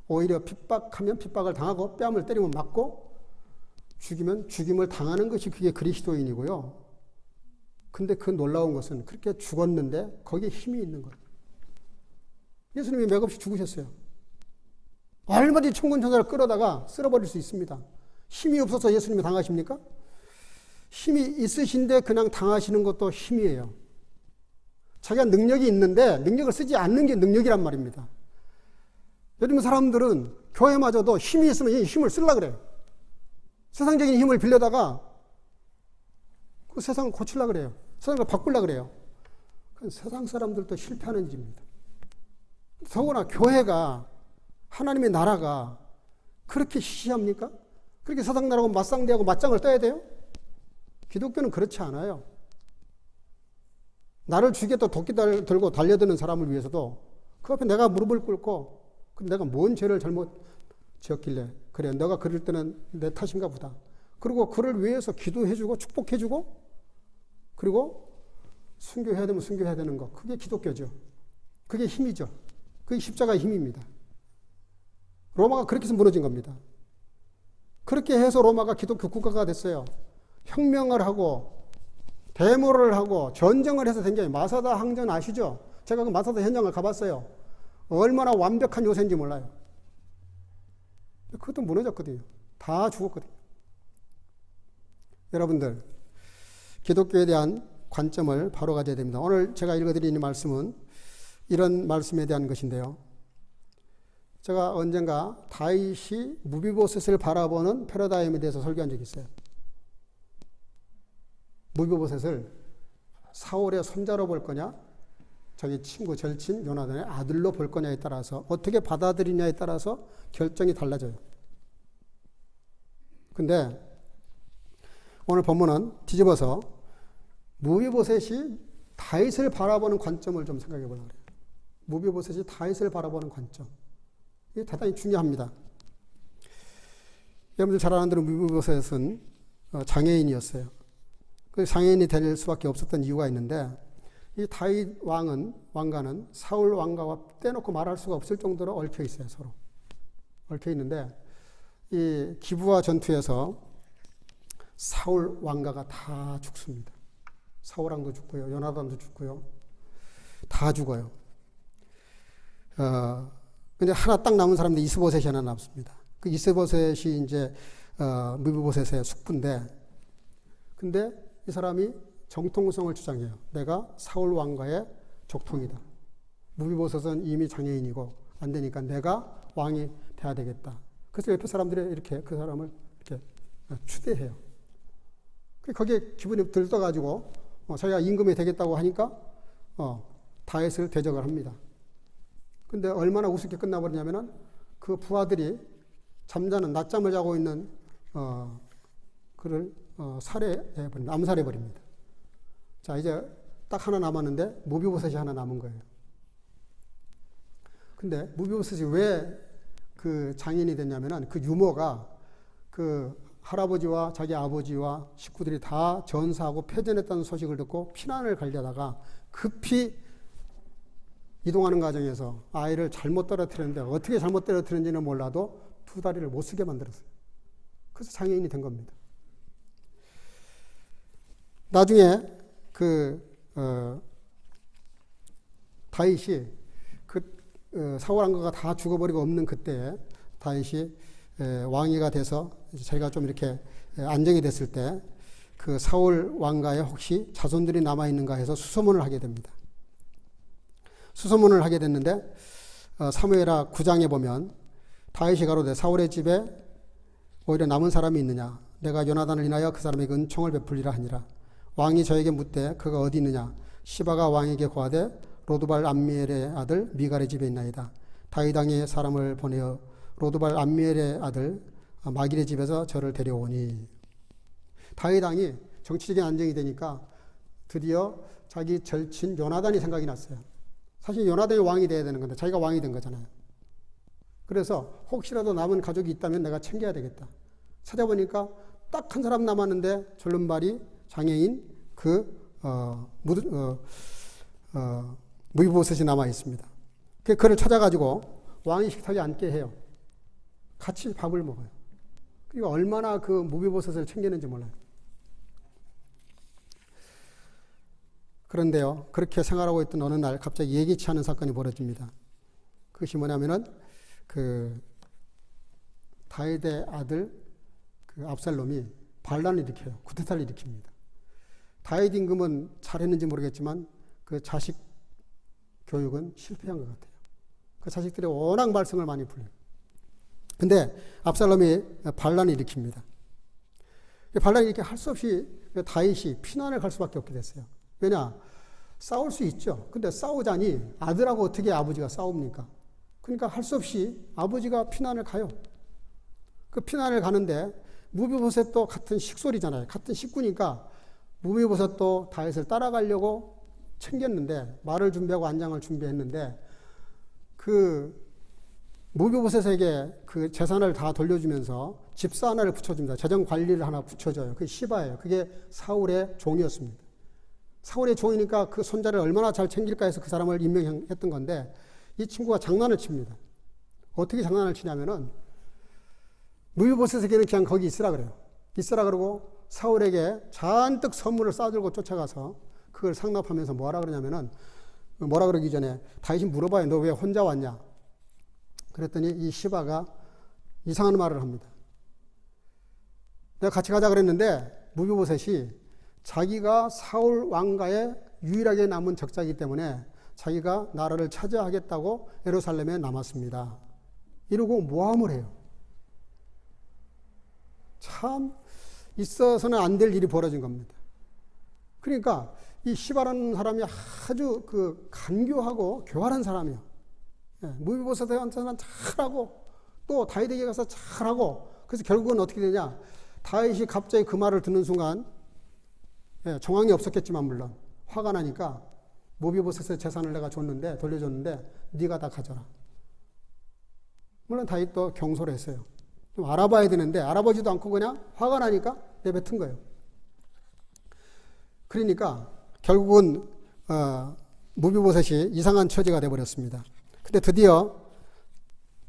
오히려 핍박하면 핍박을 당하고, 뺨을 때리면 맞고, 죽이면 죽임을 당하는 것이 그게 그리스도인이고요. 근데 그 놀라운 것은 그렇게 죽었는데 거기에 힘이 있는 거예요. 예수님이 맥없이 죽으셨어요. 얼마든지 천군 천사를 끌어다가 쓸어버릴 수 있습니다. 힘이 없어서 예수님이 당하십니까? 힘이 있으신데 그냥 당하시는 것도 힘이에요. 자기가 능력이 있는데 능력을 쓰지 않는 게 능력이란 말입니다. 요즘 사람들은 교회마저도 힘이 있으면 이 힘을 쓰려고 그래요. 세상적인 힘을 빌려다가 그 세상을 고치려고 그래요. 세상을 바꾸려고 그래요. 그건 세상 사람들도 실패하는 일입니다. 더구나 교회가, 하나님의 나라가 그렇게 시시합니까? 그렇게 세상 나라하고 맞상대하고 맞짱을 떠야 돼요? 기독교는 그렇지 않아요. 나를 죽이겠다 도끼 들고 달려드는 사람을 위해서도 그 앞에 내가 무릎을 꿇고, 그럼 내가 뭔 죄를 잘못 지었길래, 그래 너가 그럴 때는 내 탓인가 보다. 그리고 그를 위해서 기도해주고 축복해주고, 그리고 순교해야 되면 순교해야 되는 거, 그게 기독교죠. 그게 힘이죠. 그게 십자가의 힘입니다. 로마가 그렇게 해서 무너진 겁니다. 그렇게 해서 로마가 기독교 국가가 됐어요. 혁명을 하고 데모를 하고 전쟁을 해서 된 게 마사다 항전 아시죠? 제가 그 마사다 현장을 가봤어요. 얼마나 완벽한 요새인지 몰라요. 그것도 무너졌거든요. 다 죽었거든요. 여러분들, 기독교에 대한 관점을 바로 가져야 됩니다. 오늘 제가 읽어드리는 말씀은 이런 말씀에 대한 것인데요. 제가 언젠가 다윗이 무비보셋을 바라보는 패러다임에 대해서 설교한 적이 있어요. 무비보셋을 사울의 손자로 볼 거냐, 자기 친구 절친 요나단의 아들로 볼 거냐에 따라서, 어떻게 받아들이냐에 따라서 결정이 달라져요. 근데 오늘 본문은 뒤집어서 무비보셋이 다윗을 바라보는 관점을 좀 생각해 보려고 그래요. 무비보셋이 다윗을 바라보는 관점. 이게 대단히 중요합니다. 여러분들 잘 아는 대로 무비보셋은 장애인이었어요. 그 장애인이 될 수밖에 없었던 이유가 있는데, 이 다윗 왕가는 사울 왕가와 떼놓고 말할 수가 없을 정도로 얽혀 있어요. 서로 얽혀 있는데, 이 기브아 전투에서 사울 왕가가 다 죽습니다. 사울 왕도 죽고요, 요나단도 죽고요, 다 죽어요. 근데 하나 딱 남은 사람인데 이스보셋이 하나 남습니다. 그 이스보셋이 이제 무비보셋의 숙부인데, 근데 이 사람이 정통성을 주장해요. 내가 사울 왕가의 족통이다. 무비보셋은 이미 장애인이고 안 되니까 내가 왕이 돼야 되겠다. 그래서 옆에 사람들이 이렇게 그 사람을 이렇게 추대해요. 거기에 기분이 들떠가지고 자기가 임금이 되겠다고 하니까 다윗을 대적을 합니다. 근데 얼마나 우습게 끝나버리냐면은 그 부하들이 잠자는, 낮잠을 자고 있는 그를 살해해버립니다. 암살해버립니다. 자, 이제 딱 하나 남았는데 무비보셋이 하나 남은 거예요. 근데 무비보셋이 왜 그 장인이 됐냐면은, 그 유모가 그 할아버지와 자기 아버지와 식구들이 다 전사하고 패전했다는 소식을 듣고 피난을 가려다가 급히 이동하는 과정에서 아이를 잘못 떨어뜨렸는데, 어떻게 잘못 떨어뜨렸는지는 몰라도 두 다리를 못 쓰게 만들었어요. 그래서 장애인이 된 겁니다. 나중에 그 다윗이 사울 왕가가 다 죽어버리고 없는 그때 다윗이 왕위가 돼서 자기가 좀 이렇게 안정이 됐을 때 그 사울 왕가에 혹시 자손들이 남아있는가 해서 수소문을 하게 됩니다. 수소문을 하게 됐는데 사무엘하 9장에 보면 다윗이 가로되 사울의 집에 오히려 남은 사람이 있느냐 내가 요나단을 인하여 그 사람에게 은총을 베풀리라 하니라. 왕이 저에게 묻되 그가 어디 있느냐 시바가 왕에게 고하되 로드발 암미엘의 아들 미갈의 집에 있나이다. 다윗 왕이 사람을 보내어 로드발 암미엘의 아들 마길의 집에서 저를 데려오니. 다윗 왕이 정치적인 안정이 되니까 드디어 자기 절친 요나단이 생각이 났어요. 사실 요나단이 왕이 돼야 되는 건데 자기가 왕이 된 거잖아요. 그래서 혹시라도 남은 가족이 있다면 내가 챙겨야 되겠다. 찾아보니까 딱 한 사람 남았는데 절름발이 장애인 무비보셋이 남아 있습니다. 그를 찾아가지고 왕이 식탁에 앉게 해요. 같이 밥을 먹어요. 그리고 얼마나 그 무비보셋을 챙기는지 몰라요. 그런데요, 그렇게 생활하고 있던 어느 날 갑자기 예기치 않은 사건이 벌어집니다. 그것이 뭐냐면은 다윗의 아들 압살롬이 반란을 일으켜요. 쿠데타를 일으킵니다. 다윗 임금은 잘했는지 모르겠지만 그 자식 교육은 실패한 것 같아요. 그 자식들이 워낙 말썽을 많이 불려요. 근데 압살롬이 반란을 일으킵니다. 반란을 이렇게 할 수 없이 다윗이 피난을 갈 수밖에 없게 됐어요. 왜냐? 싸울 수 있죠. 근데 싸우자니 아들하고 어떻게 아버지가 싸웁니까? 그러니까 할 수 없이 아버지가 피난을 가요. 그 피난을 가는데 무비보셋도 같은 식솔이잖아요. 같은 식구니까 무비보셋도 다윗을 따라가려고 챙겼는데 말을 준비하고 안장을 준비했는데 그 무비보셋에게 그 재산을 다 돌려주면서 집사 하나를 붙여줍니다. 재정 관리를 하나 붙여줘요. 그게 시바예요. 그게 사울의 종이었습니다. 사울의 종이니까 그 손자를 얼마나 잘 챙길까 해서 그 사람을 임명했던 건데 이 친구가 장난을 칩니다. 어떻게 장난을 치냐면은 무비보셋에게는 그냥 거기 있으라 그래요. 있으라 그러고 사울에게 잔뜩 선물을 싸들고 쫓아가서 그걸 상납하면서 뭐라 그러냐면은 뭐라 그러기 전에 다윗이 물어봐요. 너 왜 혼자 왔냐? 그랬더니 이 시바가 이상한 말을 합니다. 내가 같이 가자 그랬는데 무비보셋이 자기가 사울 왕가에 유일하게 남은 적자이기 때문에 자기가 나라를 차지하겠다고 예루살렘에 남았습니다. 이러고 모함을 해요. 참 있어서는 안 될 일이 벌어진 겁니다. 그러니까 이 시바라는 사람이 아주 간교하고 교활한 사람이에요. 무비보셋한테는 잘하고 또 다윗에게 가서 잘하고 그래서 결국은 어떻게 되냐? 다윗이 갑자기 그 말을 듣는 순간 정황이 없었겠지만 물론 화가 나니까 무비보셋의 재산을 내가 돌려줬는데 네가 다 가져라. 물론 다윗도 경솔을 했어요. 좀 알아봐야 되는데 알아보지도 않고 그냥 화가 나니까 내뱉은 거예요. 그러니까 결국은 무비보셋이 이상한 처지가 되어버렸습니다. 근데 드디어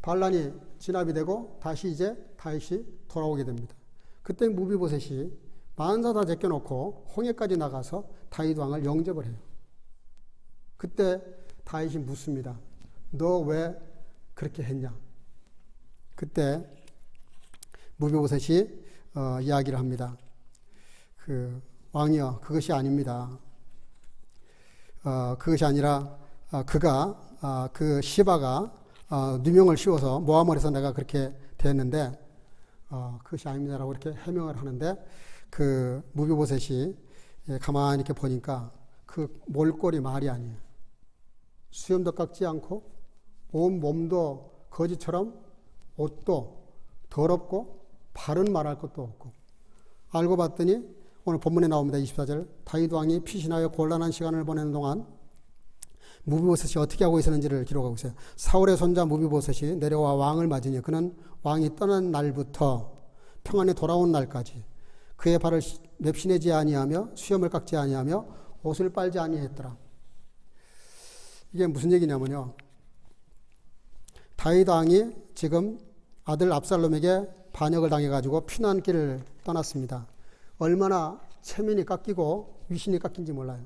반란이 진압이 되고 다시 이제 다윗이 돌아오게 됩니다. 그때 무비보셋이 만사 다 제껴놓고 홍해까지 나가서 다윗 왕을 영접을 해요. 그때 다윗이 묻습니다. 너 왜 그렇게 했냐? 그때 무비보셋이 이야기를 합니다. 왕이여, 그것이 아닙니다. 그것이 아니라 그가 그 시바가 누명을 씌워서 모함을 해서 내가 그렇게 되었는데 그것이 아닙니다라고 이렇게 해명을 하는데 그 무비보셋이 가만히 이렇게 보니까 그 몰골이 말이 아니에요. 수염도 깎지 않고 온 몸도 거지처럼 옷도 더럽고 발은 말할 것도 없고 알고 봤더니 오늘 본문에 나옵니다. 24절 다윗 왕이 피신하여 곤란한 시간을 보내는 동안 무비보셋이 어떻게 하고 있었는지를 기록하고 있어요. 사울의 손자 무비보셋이 내려와 왕을 맞으니 그는 왕이 떠난 날부터 평안에 돌아온 날까지 그의 발을 맵시내지 아니하며 수염을 깎지 아니하며 옷을 빨지 아니했더라. 이게 무슨 얘기냐면요. 다윗 왕이 지금 아들 압살롬에게 반역을 당해가지고 피난길을 떠났습니다. 얼마나 체면이 깎이고 위신이 깎인지 몰라요.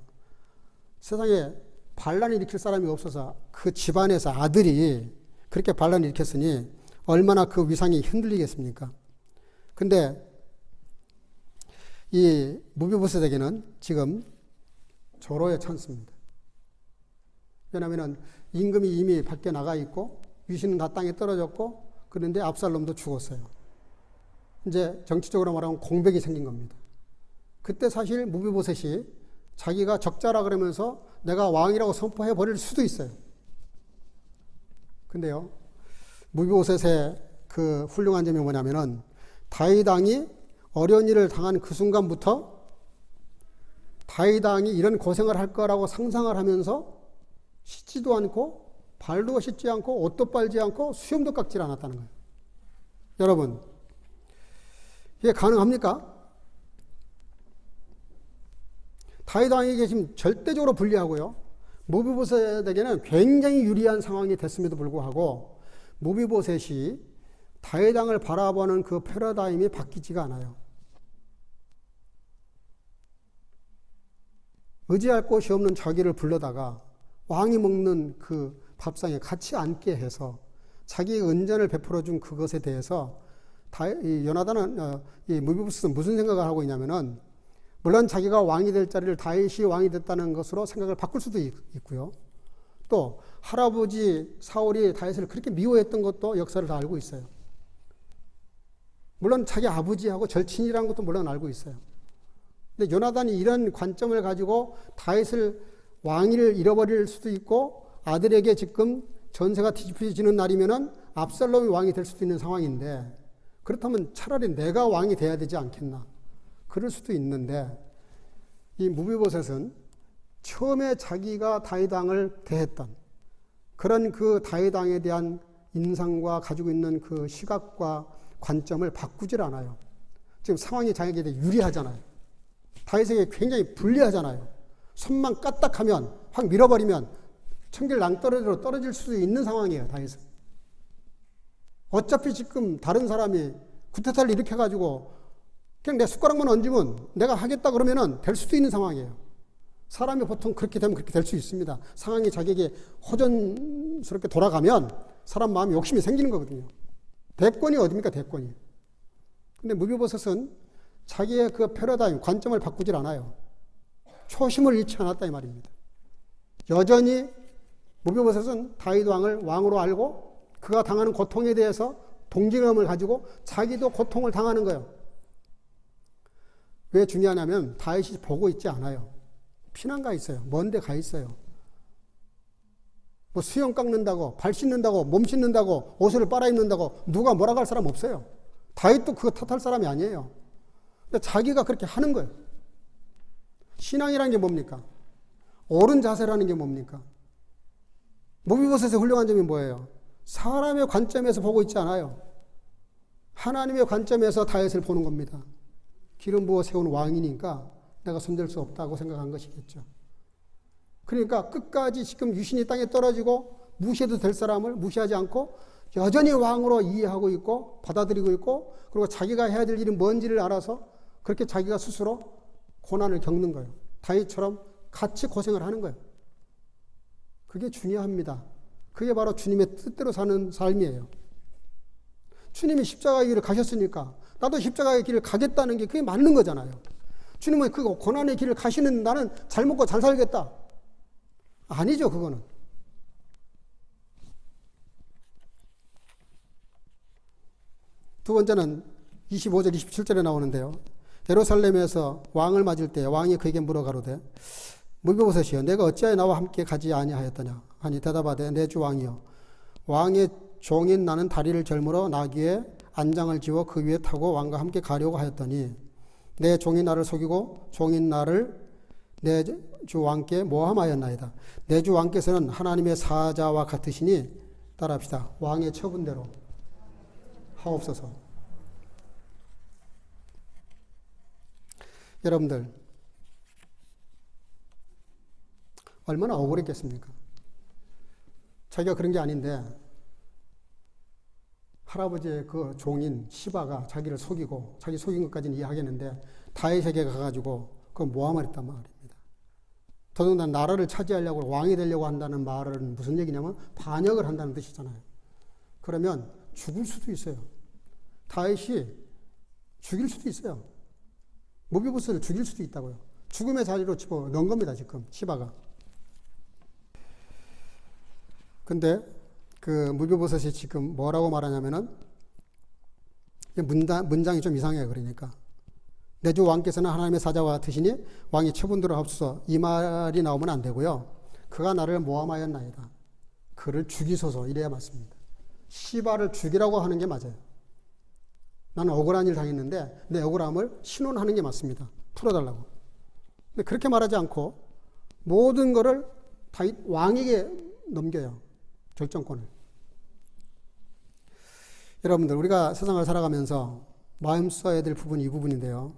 세상에 반란을 일으킬 사람이 없어서 그 집안에서 아들이 그렇게 반란을 일으켰으니 얼마나 그 위상이 흔들리겠습니까? 근데 이 무비보셋에게는 지금 절호의 찬스입니다. 왜냐하면 임금이 이미 밖에 나가 있고 유신은 다 땅에 떨어졌고 그런데 압살롬도 죽었어요. 이제 정치적으로 말하면 공백이 생긴 겁니다. 그때 사실 무비보셋이 자기가 적자라 그러면서 내가 왕이라고 선포해 버릴 수도 있어요. 근데요, 무비보셋의 그 훌륭한 점이 뭐냐면은 다윗 왕이 어려운 일을 당한 그 순간부터 다윗 왕이 이런 고생을 할 거라고 상상을 하면서 씻지도 않고 발도 씻지 않고 옷도 빨지 않고 수염도 깎지 않았다는 거예요. 여러분, 이게 가능합니까? 다윗 왕에게 지금 절대적으로 불리하고요. 무비보셋에게는 굉장히 유리한 상황이 됐음에도 불구하고 무비보셋이 다윗 왕을 바라보는 그 패러다임이 바뀌지가 않아요. 의지할 곳이 없는 자기를 불러다가 왕이 먹는 그 밥상에 같이 앉게 해서 자기의 은전을 베풀어 준 그것에 대해서 요나단은 이 무비보셋은 무슨 생각을 하고 있냐면은 물론 자기가 왕이 될 자리를 다윗이 왕이 됐다는 것으로 생각을 바꿀 수도 있고요. 또 할아버지 사울이 다윗을 그렇게 미워했던 것도 역사를 다 알고 있어요. 물론 자기 아버지하고 절친이라는 것도 물론 알고 있어요. 근데 요나단이 이런 관점을 가지고 다윗을 왕위를 잃어버릴 수도 있고 아들에게 지금 전세가 뒤집혀지는 날이면은 압살롬이 왕이 될 수도 있는 상황인데 그렇다면 차라리 내가 왕이 돼야 되지 않겠나. 그럴 수도 있는데 이 무비보셋은 처음에 자기가 다윗 왕을 대했던 그런 그 다윗 왕에 대한 인상과 가지고 있는 그 시각과 관점을 바꾸질 않아요. 지금 상황이 자기에게 유리하잖아요. 다윗에게 굉장히 불리하잖아요. 손만 까딱하면 확 밀어버리면 천길 낭떠러지로 떨어질 수도 있는 상황이에요. 다윗은. 어차피 지금 다른 사람이 쿠데타를 일으켜가지고 그냥 내 숟가락만 얹으면 내가 하겠다 그러면은 될 수도 있는 상황이에요. 사람이 보통 그렇게 되면 그렇게 될 수 있습니다. 상황이 자기에게 호전스럽게 돌아가면 사람 마음에 욕심이 생기는 거거든요. 대권이 어딥니까, 대권이. 근데 무비보셋은 자기의 그 패러다임, 관점을 바꾸질 않아요. 초심을 잃지 않았다 이 말입니다. 여전히 무비보셋은 다윗 왕을 왕으로 알고 그가 당하는 고통에 대해서 동질감을 가지고 자기도 고통을 당하는 거예요. 왜 중요하냐면 다윗이 보고 있지 않아요. 피난 가 있어요. 먼 데 가 있어요. 뭐 수염 깎는다고, 발 씻는다고, 몸 씻는다고, 옷을 빨아입는다고 누가 뭐라고 할 사람 없어요. 다윗도 그거 탓할 사람이 아니에요. 근데 자기가 그렇게 하는 거예요. 신앙이라는 게 뭡니까? 옳은 자세라는 게 뭡니까? 무비보셋의 훌륭한 점이 뭐예요? 사람의 관점에서 보고 있지 않아요. 하나님의 관점에서 다윗을 보는 겁니다. 기름 부어 세운 왕이니까 내가 손댈 수 없다고 생각한 것이겠죠. 그러니까 끝까지 지금 유신이 땅에 떨어지고 무시해도 될 사람을 무시하지 않고 여전히 왕으로 이해하고 있고 받아들이고 있고 그리고 자기가 해야 될 일이 뭔지를 알아서 그렇게 자기가 스스로 고난을 겪는 거예요. 다윗처럼 같이 고생을 하는 거예요. 그게 중요합니다. 그게 바로 주님의 뜻대로 사는 삶이에요. 주님이 십자가의 길을 가셨으니까 나도 십자가의 길을 가겠다는 게 그게 맞는 거잖아요. 주님은 그 고난의 길을 가시는 나는 잘 먹고 잘 살겠다. 아니죠, 그거는. 두 번째는 25절, 27절에 나오는데요. 예루살렘에서 왕을 맞을 때 왕이 그에게 물어가로되 무비보셋이여 내가 어찌하여 나와 함께 가지 아니하였더냐 하니 대답하되 내 주 왕이여 왕의 종인 나는 다리를 절물어 나귀에 안장을 지워 그 위에 타고 왕과 함께 가려고 하였더니 내 종인 나를 속이고 종인 나를 내 주 왕께 모함하였나이다. 내 주 왕께서는 하나님의 사자와 같으시니 따라합시다. 왕의 처분대로 하옵소서. 여러분들 얼마나 억울했겠습니까? 자기가 그런 게 아닌데 할아버지의 그 종인 시바가 자기를 속이고 자기 속인 것까지는 이해하겠는데 다윗에게 가가지고 그 모함을 했단 말입니다. 더더군다나 나라를 차지하려고 왕이 되려고 한다는 말은 무슨 얘기냐면 반역을 한다는 뜻이잖아요. 그러면 죽을 수도 있어요. 다윗이 죽일 수도 있어요. 무비보스를 죽일 수도 있다고요. 죽음의 자리로 집어넣은 겁니다, 지금 시바가. 근데 그 무비보셋이 지금 뭐라고 말하냐면은 문장이 좀 이상해요. 그러니까 내 주 왕께서는 하나님의 사자와 같으시니 왕이 처분들어 하옵소서, 이 말이 나오면 안 되고요. 그가 나를 모함하였나이다. 그를 죽이소서, 이래야 맞습니다. 시바를 죽이라고 하는 게 맞아요. 나는 억울한 일 당했는데 내 억울함을 신원하는 게 맞습니다. 풀어달라고. 근데 그렇게 말하지 않고 모든 것을 다윗 왕에게 넘겨요. 결정권을. 여러분들, 우리가 세상을 살아가면서 마음 써야 될 부분이 이 부분인데요.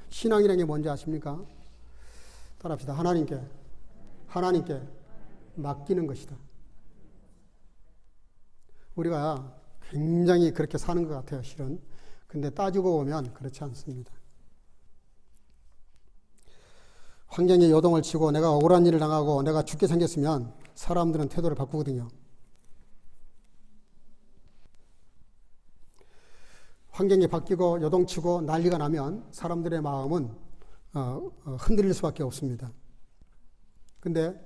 신앙이라는 게 뭔지 아십니까? 따라합시다. 하나님께 맡기는 것이다. 우리가 굉장히 그렇게 사는 것 같아요, 실은. 근데 따지고 보면 그렇지 않습니다. 환경에 요동을 치고 내가 억울한 일을 당하고 내가 죽게 생겼으면 사람들은 태도를 바꾸거든요. 환경이 바뀌고 요동치고 난리가 나면 사람들의 마음은 흔들릴 수밖에 없습니다. 근데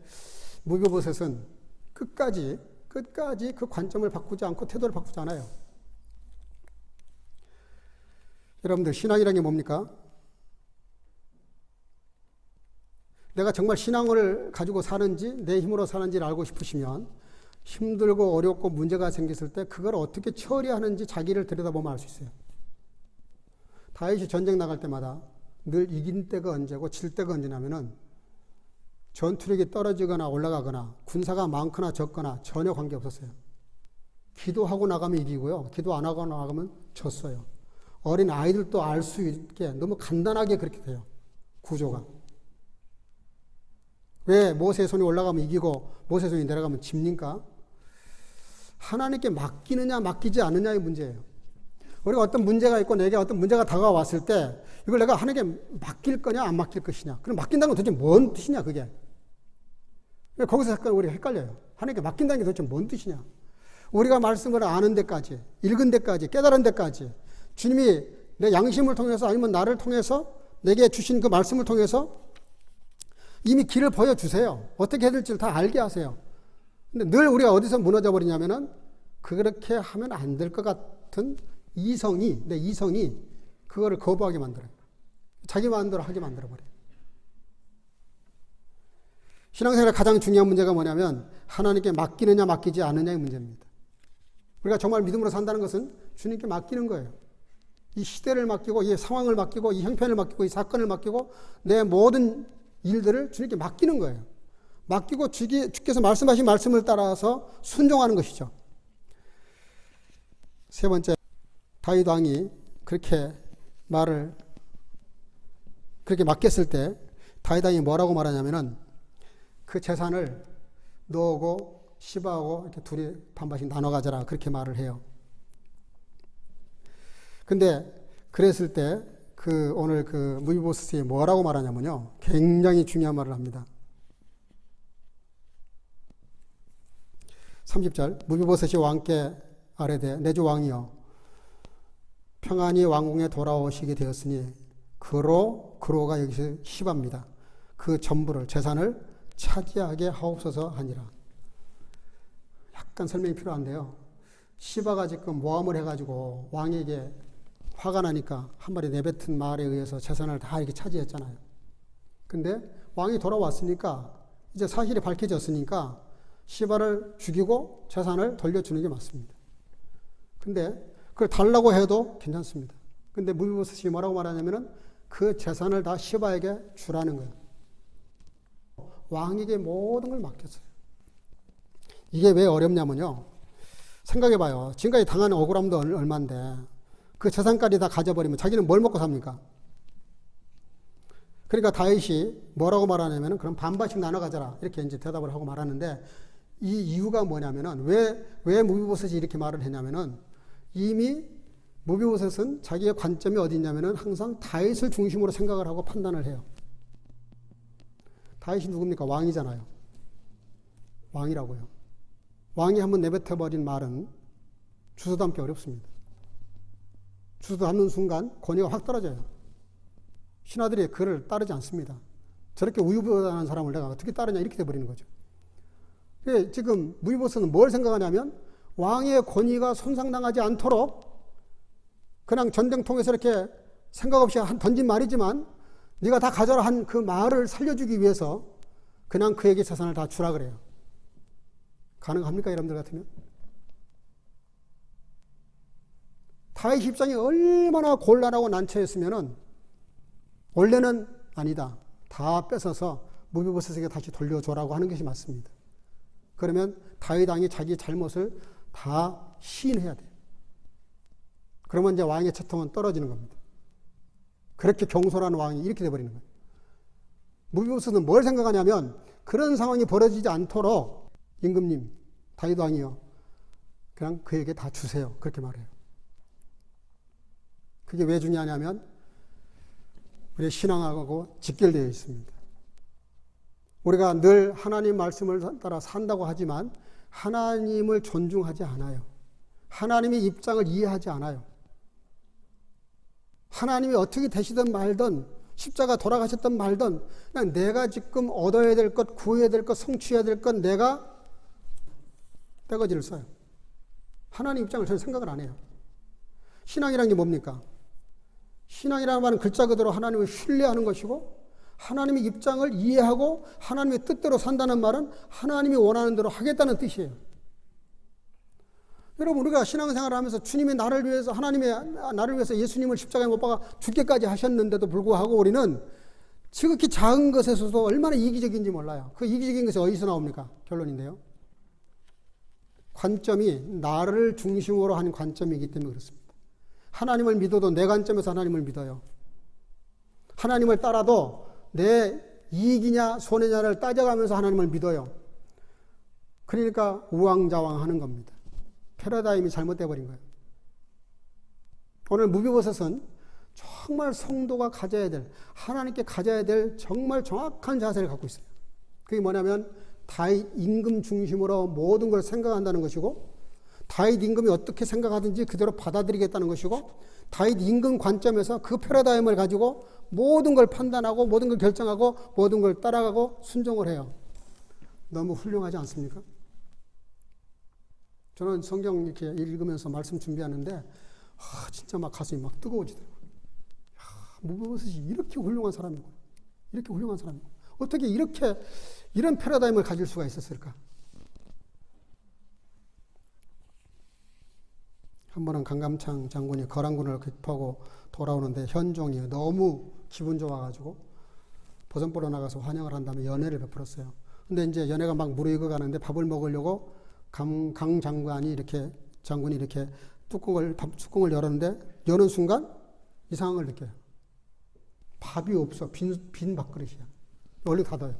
무비보셋은 끝까지 그 관점을 바꾸지 않고 태도를 바꾸지 않아요. 여러분들, 신앙이라는 게 뭡니까? 내가 정말 신앙을 가지고 사는지 내 힘으로 사는지를 알고 싶으시면 힘들고 어렵고 문제가 생겼을 때 그걸 어떻게 처리하는지 자기를 들여다보면 알 수 있어요. 다윗이 전쟁 나갈 때마다 늘 이긴 때가 언제고 질 때가 언제냐면은 전투력이 떨어지거나 올라가거나 군사가 많거나 적거나 전혀 관계없었어요. 기도하고 나가면 이기고요. 기도 안 하고 나가면 졌어요. 어린 아이들도 알 수 있게 너무 간단하게 그렇게 돼요. 구조가. 왜 모세의 손이 올라가면 이기고 모세의 손이 내려가면 집니까? 하나님께 맡기느냐 맡기지 않느냐의 문제예요. 우리가 어떤 문제가 있고 내게 어떤 문제가 다가왔을 때 이걸 내가 하나님께 맡길 거냐 안 맡길 것이냐. 그럼 맡긴다는 건 도대체 뭔 뜻이냐 그게. 거기서 약간 우리가 헷갈려요. 하나님께 맡긴다는 게 도대체 뭔 뜻이냐. 우리가 말씀을 아는 데까지, 읽은 데까지, 깨달은 데까지 주님이 내 양심을 통해서 아니면 나를 통해서 내게 주신 그 말씀을 통해서 이미 길을 보여주세요. 어떻게 해야 될지를 다 알게 하세요. 근데 늘 우리가 어디서 무너져 버리냐면은 그렇게 하면 안 될 것 같은 내 이성이 그거를 거부하게 만들어요. 자기 마음대로 하게 만들어버려요. 신앙생활의 가장 중요한 문제가 뭐냐면 하나님께 맡기느냐 맡기지 않느냐의 문제입니다. 우리가 정말 믿음으로 산다는 것은 주님께 맡기는 거예요. 이 시대를 맡기고 이 상황을 맡기고 이 형편을 맡기고 이 사건을 맡기고 내 모든 일들을 주님께 맡기는 거예요. 맡기고 주께서 말씀하신 말씀을 따라서 순종하는 것이죠. 세 번째, 다윗 왕이 그렇게 맡겼을 때 다윗 왕이 뭐라고 말하냐면은 그 재산을 너하고 시바하고 이렇게 둘이 반반씩 나눠 가져라 그렇게 말을 해요. 근데 그랬을 때 오늘 무비보셋이 뭐라고 말하냐면요. 굉장히 중요한 말을 합니다. 30절 무비보셋이 왕께 아뢰되 내 주 왕이여 평안히 왕궁에 돌아오시게 되었으니 그로가 여기서 시바입니다. 그 전부를 재산을 차지하게 하옵소서 하니라. 약간 설명이 필요한데요. 시바가 지금 모함을 해가지고 왕에게 화가 나니까 한 마리 내뱉은 말에 의해서 재산을 다 이렇게 차지했잖아요. 근데 왕이 돌아왔으니까 이제 사실이 밝혀졌으니까 시바를 죽이고 재산을 돌려주는 게 맞습니다. 근데 그걸 달라고 해도 괜찮습니다. 근데 무비보셋이 뭐라고 말하냐면은 그 재산을 다 시바에게 주라는 거예요. 왕에게 모든 걸 맡겼어요. 이게 왜 어렵냐면요. 생각해봐요. 지금까지 당한 억울함도 얼만데 그 재산까지 다 가져버리면 자기는 뭘 먹고 삽니까? 그러니까 다윗이 뭐라고 말하냐면은 그럼 반반씩 나눠 가져라 이렇게 이제 대답을 하고 말하는데 이 이유가 뭐냐면은 왜 무비보셋이 이렇게 말을 했냐면은 이미 무비보셋은 자기의 관점이 어디 있냐면은 항상 다윗을 중심으로 생각을 하고 판단을 해요. 다윗이 누굽니까? 왕이잖아요. 왕이라고요. 왕이 한번 내뱉어버린 말은 주소 담기 어렵습니다. 주소 담는 순간 권위가 확 떨어져요. 신하들이 그를 따르지 않습니다. 저렇게 우유부단한 사람을 내가 어떻게 따르냐 이렇게 돼버리는 거죠. 지금 무비보스는 뭘 생각하냐면 왕의 권위가 손상당하지 않도록 그냥 전쟁통에서 이렇게 생각 없이 던진 말이지만 네가 다 가져라 한 그 말을 살려주기 위해서 그냥 그에게 재산을 다 주라 그래요. 가능합니까 여러분들 같으면? 다윗 입장이 얼마나 곤란하고 난처했으면은 원래는 아니다. 다 뺏어서 무비보셋에게 다시 돌려줘라고 하는 것이 맞습니다. 그러면 다윗 왕이 자기 잘못을 다 시인해야 돼요. 그러면 이제 왕의 채통은 떨어지는 겁니다. 그렇게 경솔한 왕이 이렇게 돼버리는 거예요. 무비보셋은 뭘 생각하냐면 그런 상황이 벌어지지 않도록 임금님, 다윗 왕이요. 그냥 그에게 다 주세요. 그렇게 말해요. 그게 왜 중요하냐면 우리의 신앙하고 직결되어 있습니다. 우리가 늘 하나님 말씀을 따라 산다고 하지만 하나님을 존중하지 않아요. 하나님의 입장을 이해하지 않아요. 하나님이 어떻게 되시든 말든 십자가 돌아가셨든 말든 그냥 내가 지금 얻어야 될 것, 구해야 될 것, 성취해야 될 것 내가 떼거지를 써요. 하나님 입장을 전혀 생각을 안 해요. 신앙이란 게 뭡니까? 신앙이라는 말은 글자 그대로 하나님을 신뢰하는 것이고 하나님의 입장을 이해하고 하나님의 뜻대로 산다는 말은 하나님이 원하는 대로 하겠다는 뜻이에요. 여러분 우리가 신앙생활을 하면서 주님이 나를 위해서 나를 위해서 예수님을 십자가에 못 박아 죽게까지 하셨는데도 불구하고 우리는 지극히 작은 것에서도 얼마나 이기적인지 몰라요. 그 이기적인 것이 어디서 나옵니까? 결론인데요. 관점이 나를 중심으로 한 관점이기 때문에 그렇습니다. 하나님을 믿어도 내 관점에서 하나님을 믿어요. 하나님을 따라도 내 이익이냐 손해냐를 따져가면서 하나님을 믿어요. 그러니까 우왕좌왕하는 겁니다. 패러다임이 잘못되어 버린 거예요. 오늘 무비보셋은 정말 성도가 가져야 될, 하나님께 가져야 될 정말 정확한 자세를 갖고 있어요. 그게 뭐냐면 다윗 임금 중심으로 모든 걸 생각한다는 것이고 다윗 임금이 어떻게 생각하든지 그대로 받아들이겠다는 것이고 다윗 임금 관점에서 그 패러다임을 가지고 모든 걸 판단하고 모든 걸 결정하고 모든 걸 따라가고 순종을 해요. 너무 훌륭하지 않습니까? 저는 성경 이렇게 읽으면서 말씀 준비하는데 진짜 막 가슴이 막 뜨거워지더라고요. 무비보셋이 이렇게 훌륭한 사람이고 이렇게 훌륭한 사람이고 어떻게 이런 패러다임을 가질 수가 있었을까? 한 번은 강감창 장군이 거란군을 급하고 돌아오는데 현종이 너무 기분 좋아가지고 보선보러 나가서 환영을 한 다음에 연회를 베풀었어요. 근데 이제 연회가 막 무르익어 가는데 밥을 먹으려고 강 장군이 이렇게 뚜껑을 열었는데 여는 순간 이상한 걸 느껴요. 밥이 없어. 빈 밥그릇이야. 얼른 닫아요.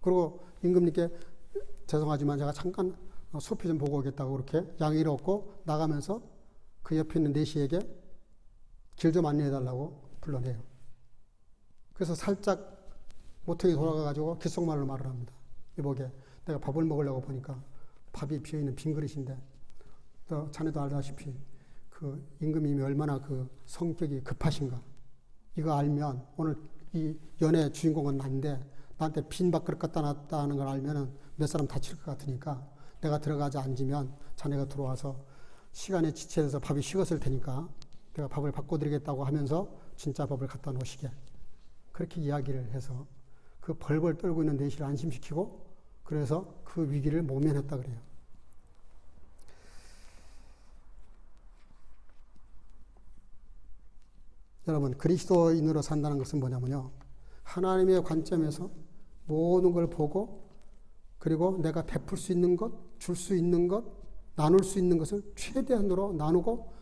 그리고 임금님께 죄송하지만 제가 잠깐 소피 좀 보고 오겠다고 그렇게 양해를 얻고 나가면서 그 옆에 있는 내시에게 길 좀 안내해달라고 불러내요. 그래서 살짝 모퉁이 돌아가가지고 귓속말로 말을 합니다. 이보게 내가 밥을 먹으려고 보니까 밥이 비어있는 빈 그릇인데 또 자네도 알다시피 그 임금님이 얼마나 그 성격이 급하신가. 이거 알면 오늘 이 연애 주인공은 난데 나한테 빈 밥그릇 갖다 놨다는 걸 알면은 몇 사람 다칠 것 같으니까 내가 들어가자 앉으면 자네가 들어와서 시간에 지체해서 밥이 식었을 테니까 내가 밥을 바꿔드리겠다고 하면서 진짜 밥을 갖다 놓으시게. 그렇게 이야기를 해서 그 벌벌 떨고 있는 내시를 안심시키고 그래서 그 위기를 모면했다 그래요. 여러분 그리스도인으로 산다는 것은 뭐냐면요. 하나님의 관점에서 모든 걸 보고 그리고 내가 베풀 수 있는 것, 줄 수 있는 것, 나눌 수 있는 것을 최대한으로 나누고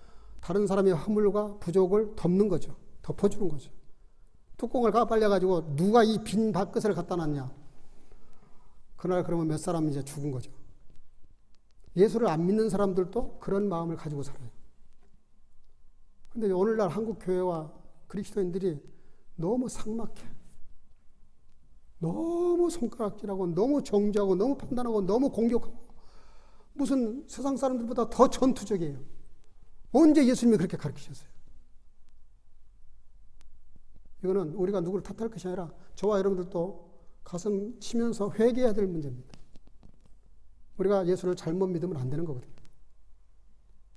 다른 사람의 허물과 부족을 덮는 거죠. 덮어주는 거죠. 뚜껑을 까발려가지고 누가 이 빈 밥그릇을 갖다 놨냐. 그날 그러면 몇 사람이 이제 죽은 거죠. 예수를 안 믿는 사람들도 그런 마음을 가지고 살아요. 근데 오늘날 한국 교회와 그리스도인들이 너무 삭막해. 너무 손가락질하고 너무 정죄하고 너무 판단하고 너무 공격하고 무슨 세상 사람들보다 더 전투적이에요. 언제 예수님이 그렇게 가르치셨어요? 이거는 우리가 누구를 탓할 것이 아니라 저와 여러분들도 가슴 치면서 회개해야 될 문제입니다. 우리가 예수를 잘못 믿으면 안 되는 거거든요.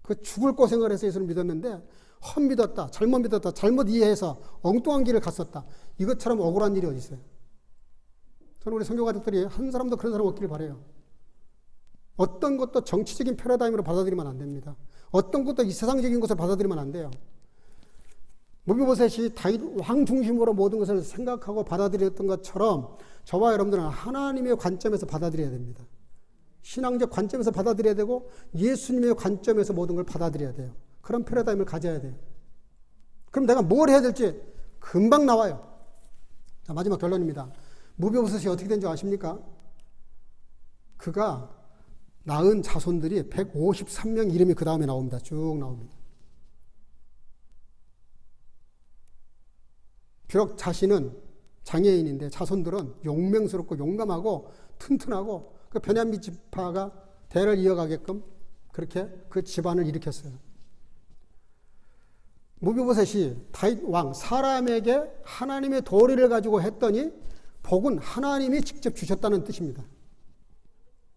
그 죽을 고생을 해서 예수를 믿었는데 헛 믿었다, 잘못 믿었다, 잘못 이해해서 엉뚱한 길을 갔었다. 이것처럼 억울한 일이 어디 있어요? 저는 우리 성교 가족들이 한 사람도 그런 사람 없기를 바라요. 어떤 것도 정치적인 패러다임으로 받아들이면 안 됩니다. 어떤 것도 이 세상적인 것을 받아들이면 안 돼요. 무비보셋이 다윗 왕 중심으로 모든 것을 생각하고 받아들였던 것처럼 저와 여러분들은 하나님의 관점에서 받아들여야 됩니다. 신앙적 관점에서 받아들여야 되고 예수님의 관점에서 모든 걸 받아들여야 돼요. 그런 패러다임을 가져야 돼요. 그럼 내가 뭘 해야 될지 금방 나와요. 자, 마지막 결론입니다. 무비보셋이 어떻게 된 줄 아십니까? 그가 낳은 자손들이 153명 이름이 그 다음에 나옵니다. 쭉 나옵니다. 비록 자신은 장애인인데 자손들은 용맹스럽고 용감하고 튼튼하고 그 베냐민 지파가 대를 이어가게끔 그렇게 그 집안을 일으켰어요. 무비보셋이 다윗 왕 사람에게 하나님의 도리를 가지고 했더니 복은 하나님이 직접 주셨다는 뜻입니다.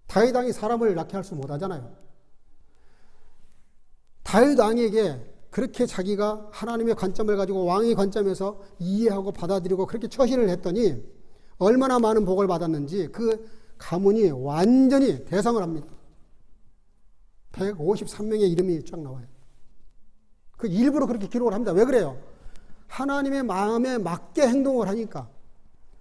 다윗 왕이 사람을 낳게 할 수 못하잖아요. 다윗 왕에게 그렇게 자기가 하나님의 관점을 가지고 왕의 관점에서 이해하고 받아들이고 그렇게 처신을 했더니 얼마나 많은 복을 받았는지 그 가문이 완전히 대성을 합니다. 153명의 이름이 쫙 나와요. 그 일부러 그렇게 기록을 합니다. 왜 그래요? 하나님의 마음에 맞게 행동을 하니까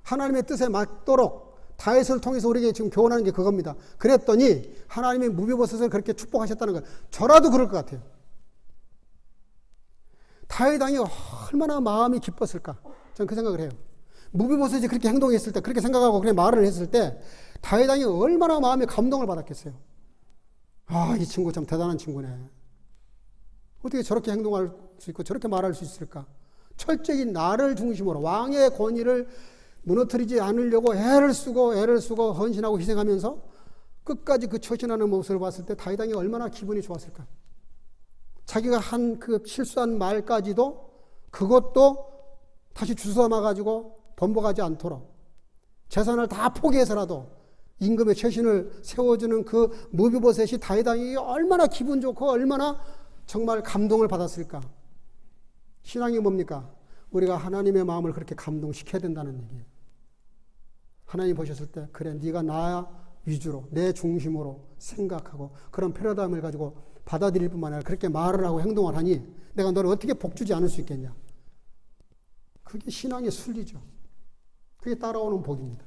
하나님의 뜻에 맞도록 다윗을 통해서 우리에게 지금 교훈하는 게 그겁니다. 그랬더니 하나님이 무비보셋을 그렇게 축복하셨다는 거예요. 저라도 그럴 것 같아요. 다윗 왕이 얼마나 마음이 기뻤을까? 저는 그 생각을 해요. 무비보셋이 그렇게 행동했을 때, 그렇게 생각하고 그렇게 말을 했을 때 다윗 왕이 얼마나 마음에 감동을 받았겠어요. 아, 이 친구 참 대단한 친구네. 어떻게 저렇게 행동할 수 있고 저렇게 말할 수 있을까? 철저히 나를 중심으로 왕의 권위를 무너뜨리지 않으려고 애를 쓰고 헌신하고 희생하면서 끝까지 그 처신하는 모습을 봤을 때 다윗 왕이 얼마나 기분이 좋았을까? 자기가 한 그 실수한 말까지도 그것도 다시 주워담아가지고 번복하지 않도록 재산을 다 포기해서라도 임금의 처신을 세워주는 그 무비보셋이 다윗 왕이 얼마나 기분 좋고 얼마나 정말 감동을 받았을까? 신앙이 뭡니까? 우리가 하나님의 마음을 그렇게 감동시켜야 된다는 얘기예요. 하나님 보셨을 때 그래 네가 나 위주로 내 중심으로 생각하고 그런 패러다임을 가지고 받아들일 뿐만 아니라 그렇게 말을 하고 행동을 하니 내가 너를 어떻게 복주지 않을 수 있겠냐? 그게 신앙의 순리죠. 그게 따라오는 복입니다.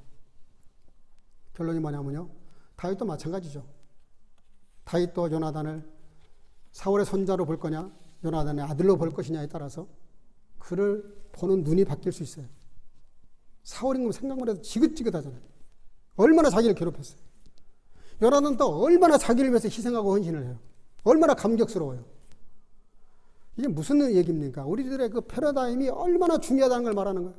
결론이 뭐냐면요. 다윗도 마찬가지죠. 다윗도 요나단을 사울의 손자로 볼 거냐 요나단의 아들로 볼 것이냐에 따라서 그를 보는 눈이 바뀔 수 있어요. 사울인 거 생각만 해도 지긋지긋하잖아요. 얼마나 자기를 괴롭혔어요. 요나단도 얼마나 자기를 위해서 희생하고 헌신을 해요. 얼마나 감격스러워요. 이게 무슨 얘기입니까? 우리들의 그 패러다임이 얼마나 중요하다는 걸 말하는 거예요.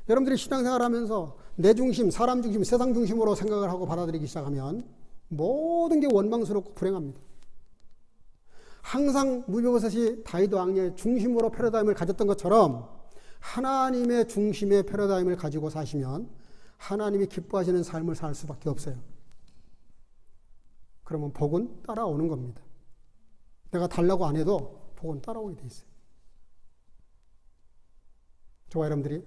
여러분들이 신앙생활 하면서 내 중심, 사람 중심, 세상 중심으로 생각을 하고 받아들이기 시작하면 모든 게 원망스럽고 불행합니다. 항상 무비보셋이 다윗 왕의 중심으로 패러다임을 가졌던 것처럼 하나님의 중심의 패러다임을 가지고 사시면 하나님이 기뻐하시는 삶을 살 수밖에 없어요. 그러면 복은 따라오는 겁니다. 내가 달라고 안 해도 복은 따라오게 돼 있어요. 저와 여러분들이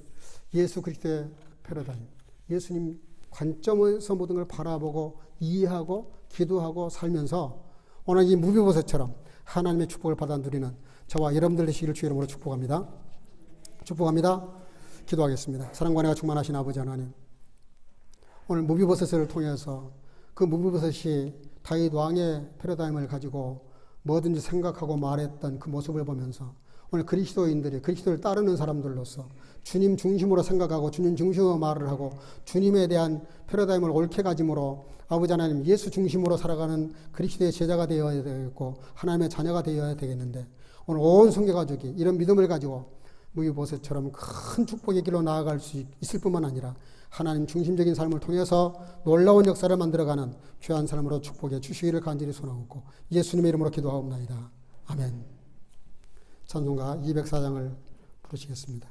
예수 그리스도의 패러다임, 예수님 관점에서 모든 걸 바라보고 이해하고 기도하고 살면서 오늘 이 무비보셋처럼 하나님의 축복을 받아 누리는 저와 여러분들 되시기를 주 이름으로 축복합니다. 축복합니다. 기도하겠습니다. 사랑과 은혜가 충만하신 아버지 하나님, 오늘 무비보셋을 통해서 그 무비보셋이 다윗 왕의 패러다임을 가지고 뭐든지 생각하고 말했던 그 모습을 보면서 오늘 그리스도인들이 그리스도를 따르는 사람들로서 주님 중심으로 생각하고 주님 중심으로 말을 하고 주님에 대한 패러다임을 옳게 가짐으로 아버지 하나님 예수 중심으로 살아가는 그리스도의 제자가 되어야 되겠고 하나님의 자녀가 되어야 되겠는데 오늘 온 성교가족이 이런 믿음을 가지고 무비보셋처럼 큰 축복의 길로 나아갈 수 있을 뿐만 아니라 하나님 중심적인 삶을 통해서 놀라운 역사를 만들어가는 귀한 삶으로 축복해 주시기를 간절히 소원하고 예수님의 이름으로 기도하옵나이다. 아멘. 찬송가 204장을 부르시겠습니다.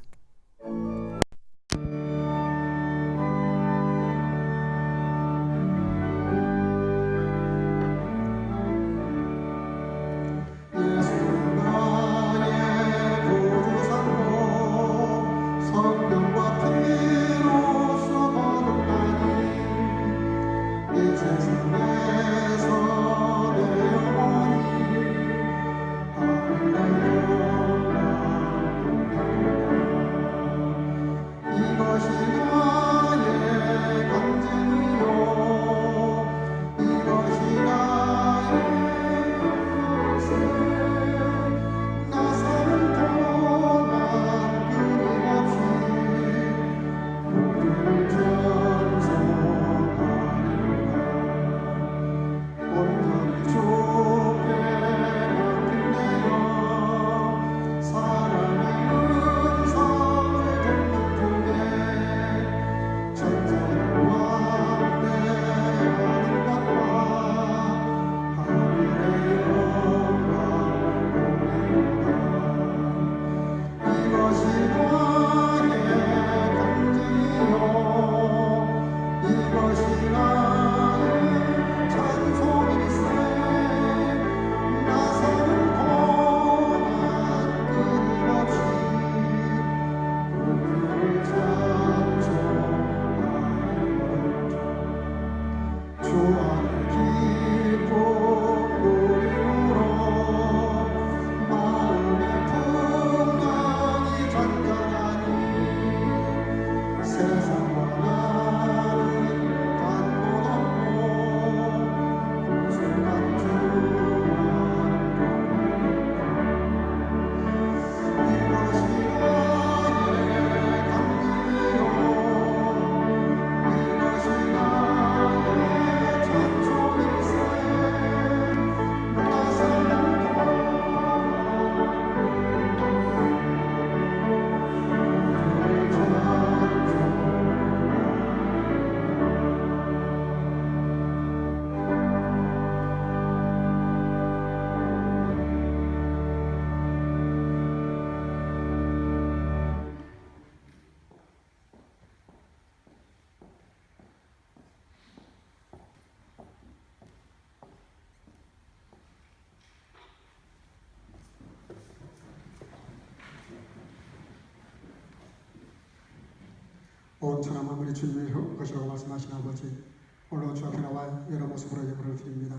온 천하 만물이 주님의 것이라고 말씀하신 아버지, 오늘 주 앞에 나와 여러 모습으로 예물을 드립니다.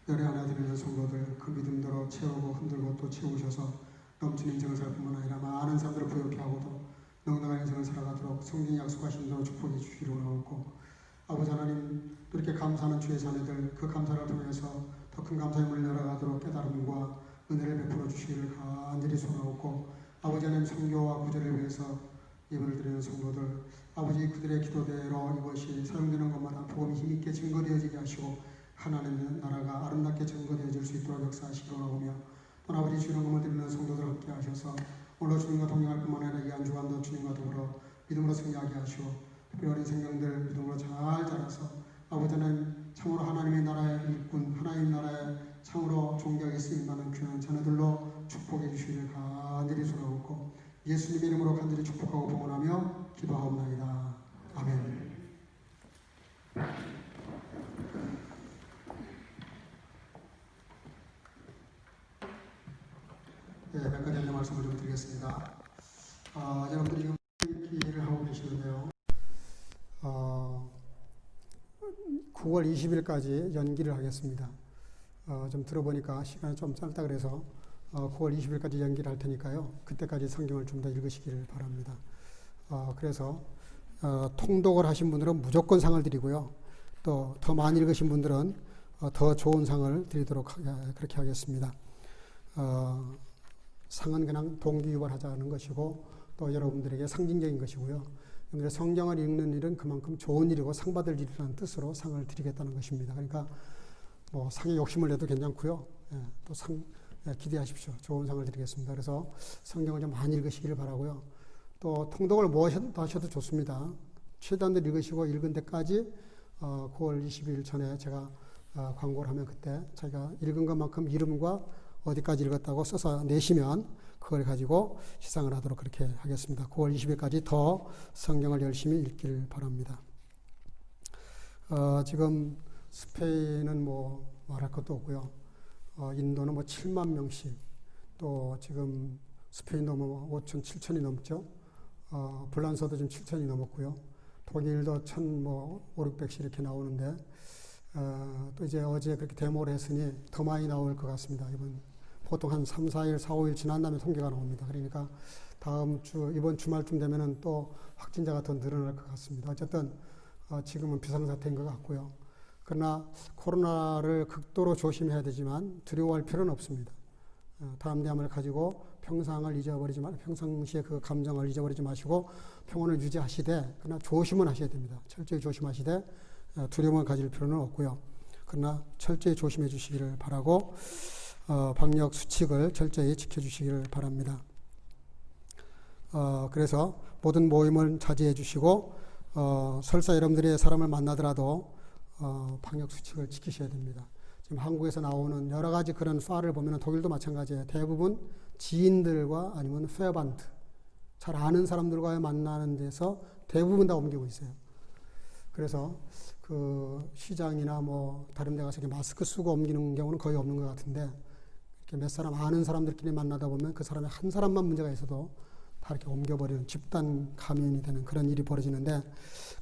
열애 안에 드리는 성도들 그 믿음대로 채우고 흔들고 또 채우셔서 넘치는 인생을 살 뿐만 아니라 많은 사람들을 부욕케 하고도 넉넉한 인생을 살아가도록 성경이 약속하신 대로 축복해 주시기를 원하옵고, 아버지 하나님, 또 이렇게 감사하는 주의 자녀들 그 감사를 통해서 더 큰 감사의 문을 열어가도록 깨달음과 은혜를 베풀어 주시기를 간절히 소원하옵고, 아버지 하나님 선교와 구제를 위해서 예물을 드리는 성도들, 아버지 그들의 기도대로 이것이 사용되는 것마다 복음이 힘있게 증거되어지게 하시고 하나님의 나라가 아름답게 증거되어질 수 있도록 역사하시기 원하오며, 또 아버지 주님의 몸을 드리는 성도들 함께 하셔서 오늘 주님과 동행할 뿐만 아니라 이 한 주간도 주님과 더불어 믿음으로 승리하게 하시고, 특별히 어린 생명들 믿음으로 잘 자라서 아버지 하나님 참으로 하나님의 나라의 일꾼, 하나님 나라의 참으로 존귀하게 쓰임받는 귀한 자녀들로 축복해 주시기를 간절히 소원하옵고 예수님의 이름으로 간절히 축복하고 봉헌하며 기도하옵나이다. 아멘. 네, 몇 가지 안내 말씀을 좀 드리겠습니다. 여러분들이 지금 기회를 하고 계시는데요. 9월 20일까지 연기를 하겠습니다. 좀 들어보니까 시간이 좀 짧다 그래서 9월 20일까지 연기를 할 테니까요. 그때까지 성경을 좀 더 읽으시기를 바랍니다. 그래서 통독을 하신 분들은 무조건 상을 드리고요. 또 더 많이 읽으신 분들은 더 좋은 상을 드리도록 그렇게 하겠습니다. 상은 그냥 동기유발하자는 것이고 또 여러분들에게 상징적인 것이고요. 여러분들의 성경을 읽는 일은 그만큼 좋은 일이고 상 받을 일이라는 뜻으로 상을 드리겠다는 것입니다. 그러니까 뭐 상에 욕심을 내도 괜찮고요. 또 상 기대하십시오. 좋은 상을 드리겠습니다. 그래서 성경을 좀 많이 읽으시기를 바라고요. 또 통독을 뭐 하셔도 좋습니다. 최대한들 읽으시고 읽은 데까지 9월 20일 전에 제가 광고를 하면 그때 자기가 읽은 것만큼 이름과 어디까지 읽었다고 써서 내시면 그걸 가지고 시상을 하도록 그렇게 하겠습니다. 9월 20일까지 더 성경을 열심히 읽기를 바랍니다. 지금 스페인은 뭐 말할 것도 없고요. 인도는 뭐 7만 명씩, 또 지금 스페인도 뭐 5천, 7천이 넘죠. 불란서도 지금 7천이 넘었고요. 독일도 1,500씩 이렇게 나오는데, 또 이제 어제 그렇게 데모를 했으니 더 많이 나올 것 같습니다. 이번 보통 한 3, 4일, 4, 5일 지난 다음에 통계가 나옵니다. 그러니까 이번 주말쯤 되면은 또 확진자가 더 늘어날 것 같습니다. 어쨌든 지금은 비상사태인 것 같고요. 그러나 코로나를 극도로 조심해야 되지만 두려워할 필요는 없습니다. 담대함을 가지고 평상시의 그 감정을 잊어버리지 마시고 평온을 유지하시되, 그러나 조심은 하셔야 됩니다. 철저히 조심하시되 두려움을 가질 필요는 없고요. 그러나 철저히 조심해 주시기를 바라고 방역 수칙을 철저히 지켜주시기를 바랍니다. 그래서 모든 모임을 자제해 주시고 설사 여러분들이 사람을 만나더라도 방역 수칙을 지키셔야 됩니다. 지금 한국에서 나오는 여러 가지 그런 파를 보면 독일도 마찬가지예요. 대부분 지인들과 아니면 페어반트, 잘 아는 사람들과의 만나는 데서 대부분 다 옮기고 있어요. 그래서 그 시장이나 뭐 다른 데 가서 이렇게 마스크 쓰고 옮기는 경우는 거의 없는 것 같은데, 이렇게 몇 사람 아는 사람들끼리 만나다 보면 그 사람의 한 사람만 문제가 있어도 다 이렇게 옮겨버리는 집단 감염이 되는 그런 일이 벌어지는데,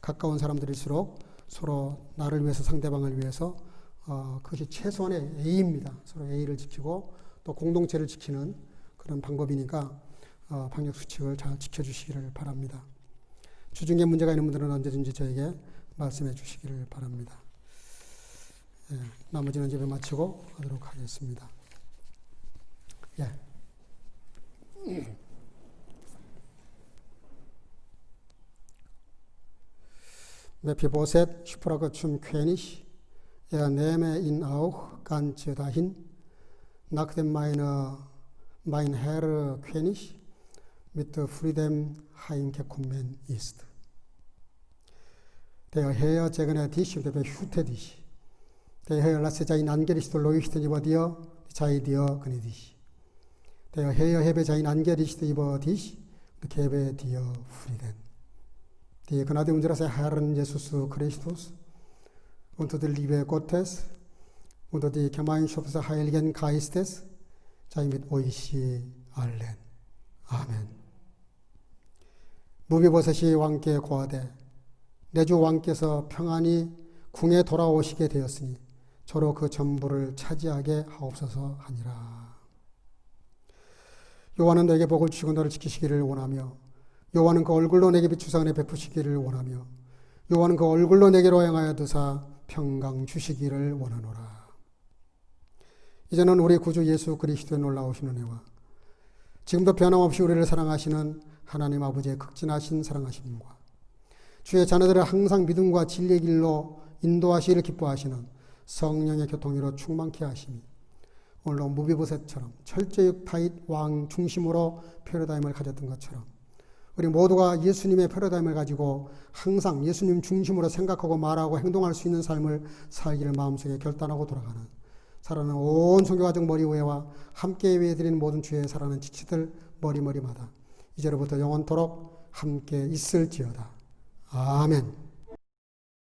가까운 사람들일수록 서로 나를 위해서 상대방을 위해서 그것이 최소한의 예의입니다. 서로 예의를 지키고 또 공동체를 지키는 그런 방법이니까 방역 수칙을 잘 지켜주시기를 바랍니다. 주중에 문제가 있는 분들은 언제든지 저에게 말씀해 주시기를 바랍니다. 예, 나머지는 예배 마치고 하도록 하겠습니다. 예. Mephibosheth sprach zum König, nehme ihn auch ganz dahin, nachdem mein Herr König mit Frieden heimgekommen ist. Der Herr segne dich und behüte dich. Der Herr lasse sein Angesicht leuchten über dir, sei dir gnädig. Der Herr hebe sein Angesicht über dich und gebe dir Frieden. Die Gnade unseres Herrn Jesus Christus und die Liebe Gottes und die Gemeinschaft des Heiligen Geistes sei mit euch allen. 아멘. 무비보셋이 왕께 고하되, 내 주 왕께서 평안히 궁에 돌아오시게 되었으니 저로 그 전부를 차지하게 하옵소서 하니라. 여호와는 너에게 복을 주시고 너를 지키시기를 원하며, 여호와는 그 얼굴로 내게 비추사 은혜 베푸시기를 원하며, 여호와는 그 얼굴로 내게로 행하여 드사 평강 주시기를 원하노라. 이제는 우리 구주 예수 그리스도의 놀라우신 은혜와 지금도 변함없이 우리를 사랑하시는 하나님 아버지의 극진하신 사랑하심과 주의 자녀들을 항상 믿음과 진리의 길로 인도하시기를 기뻐하시는 성령의 교통으로 충만케 하시니, 오늘도 무비보셋처럼 철저히 다윗 왕 중심으로 패러다임을 가졌던 것처럼 우리 모두가 예수님의 패러다임을 가지고 항상 예수님 중심으로 생각하고 말하고 행동할 수 있는 삶을 살기를 마음속에 결단하고 돌아가는 살아가는 온 선교가족 머리위에와 함께 예배드리는 모든 주의 살아가는 지치들 머리마다 이제로부터 영원토록 함께 있을지어다. 아멘.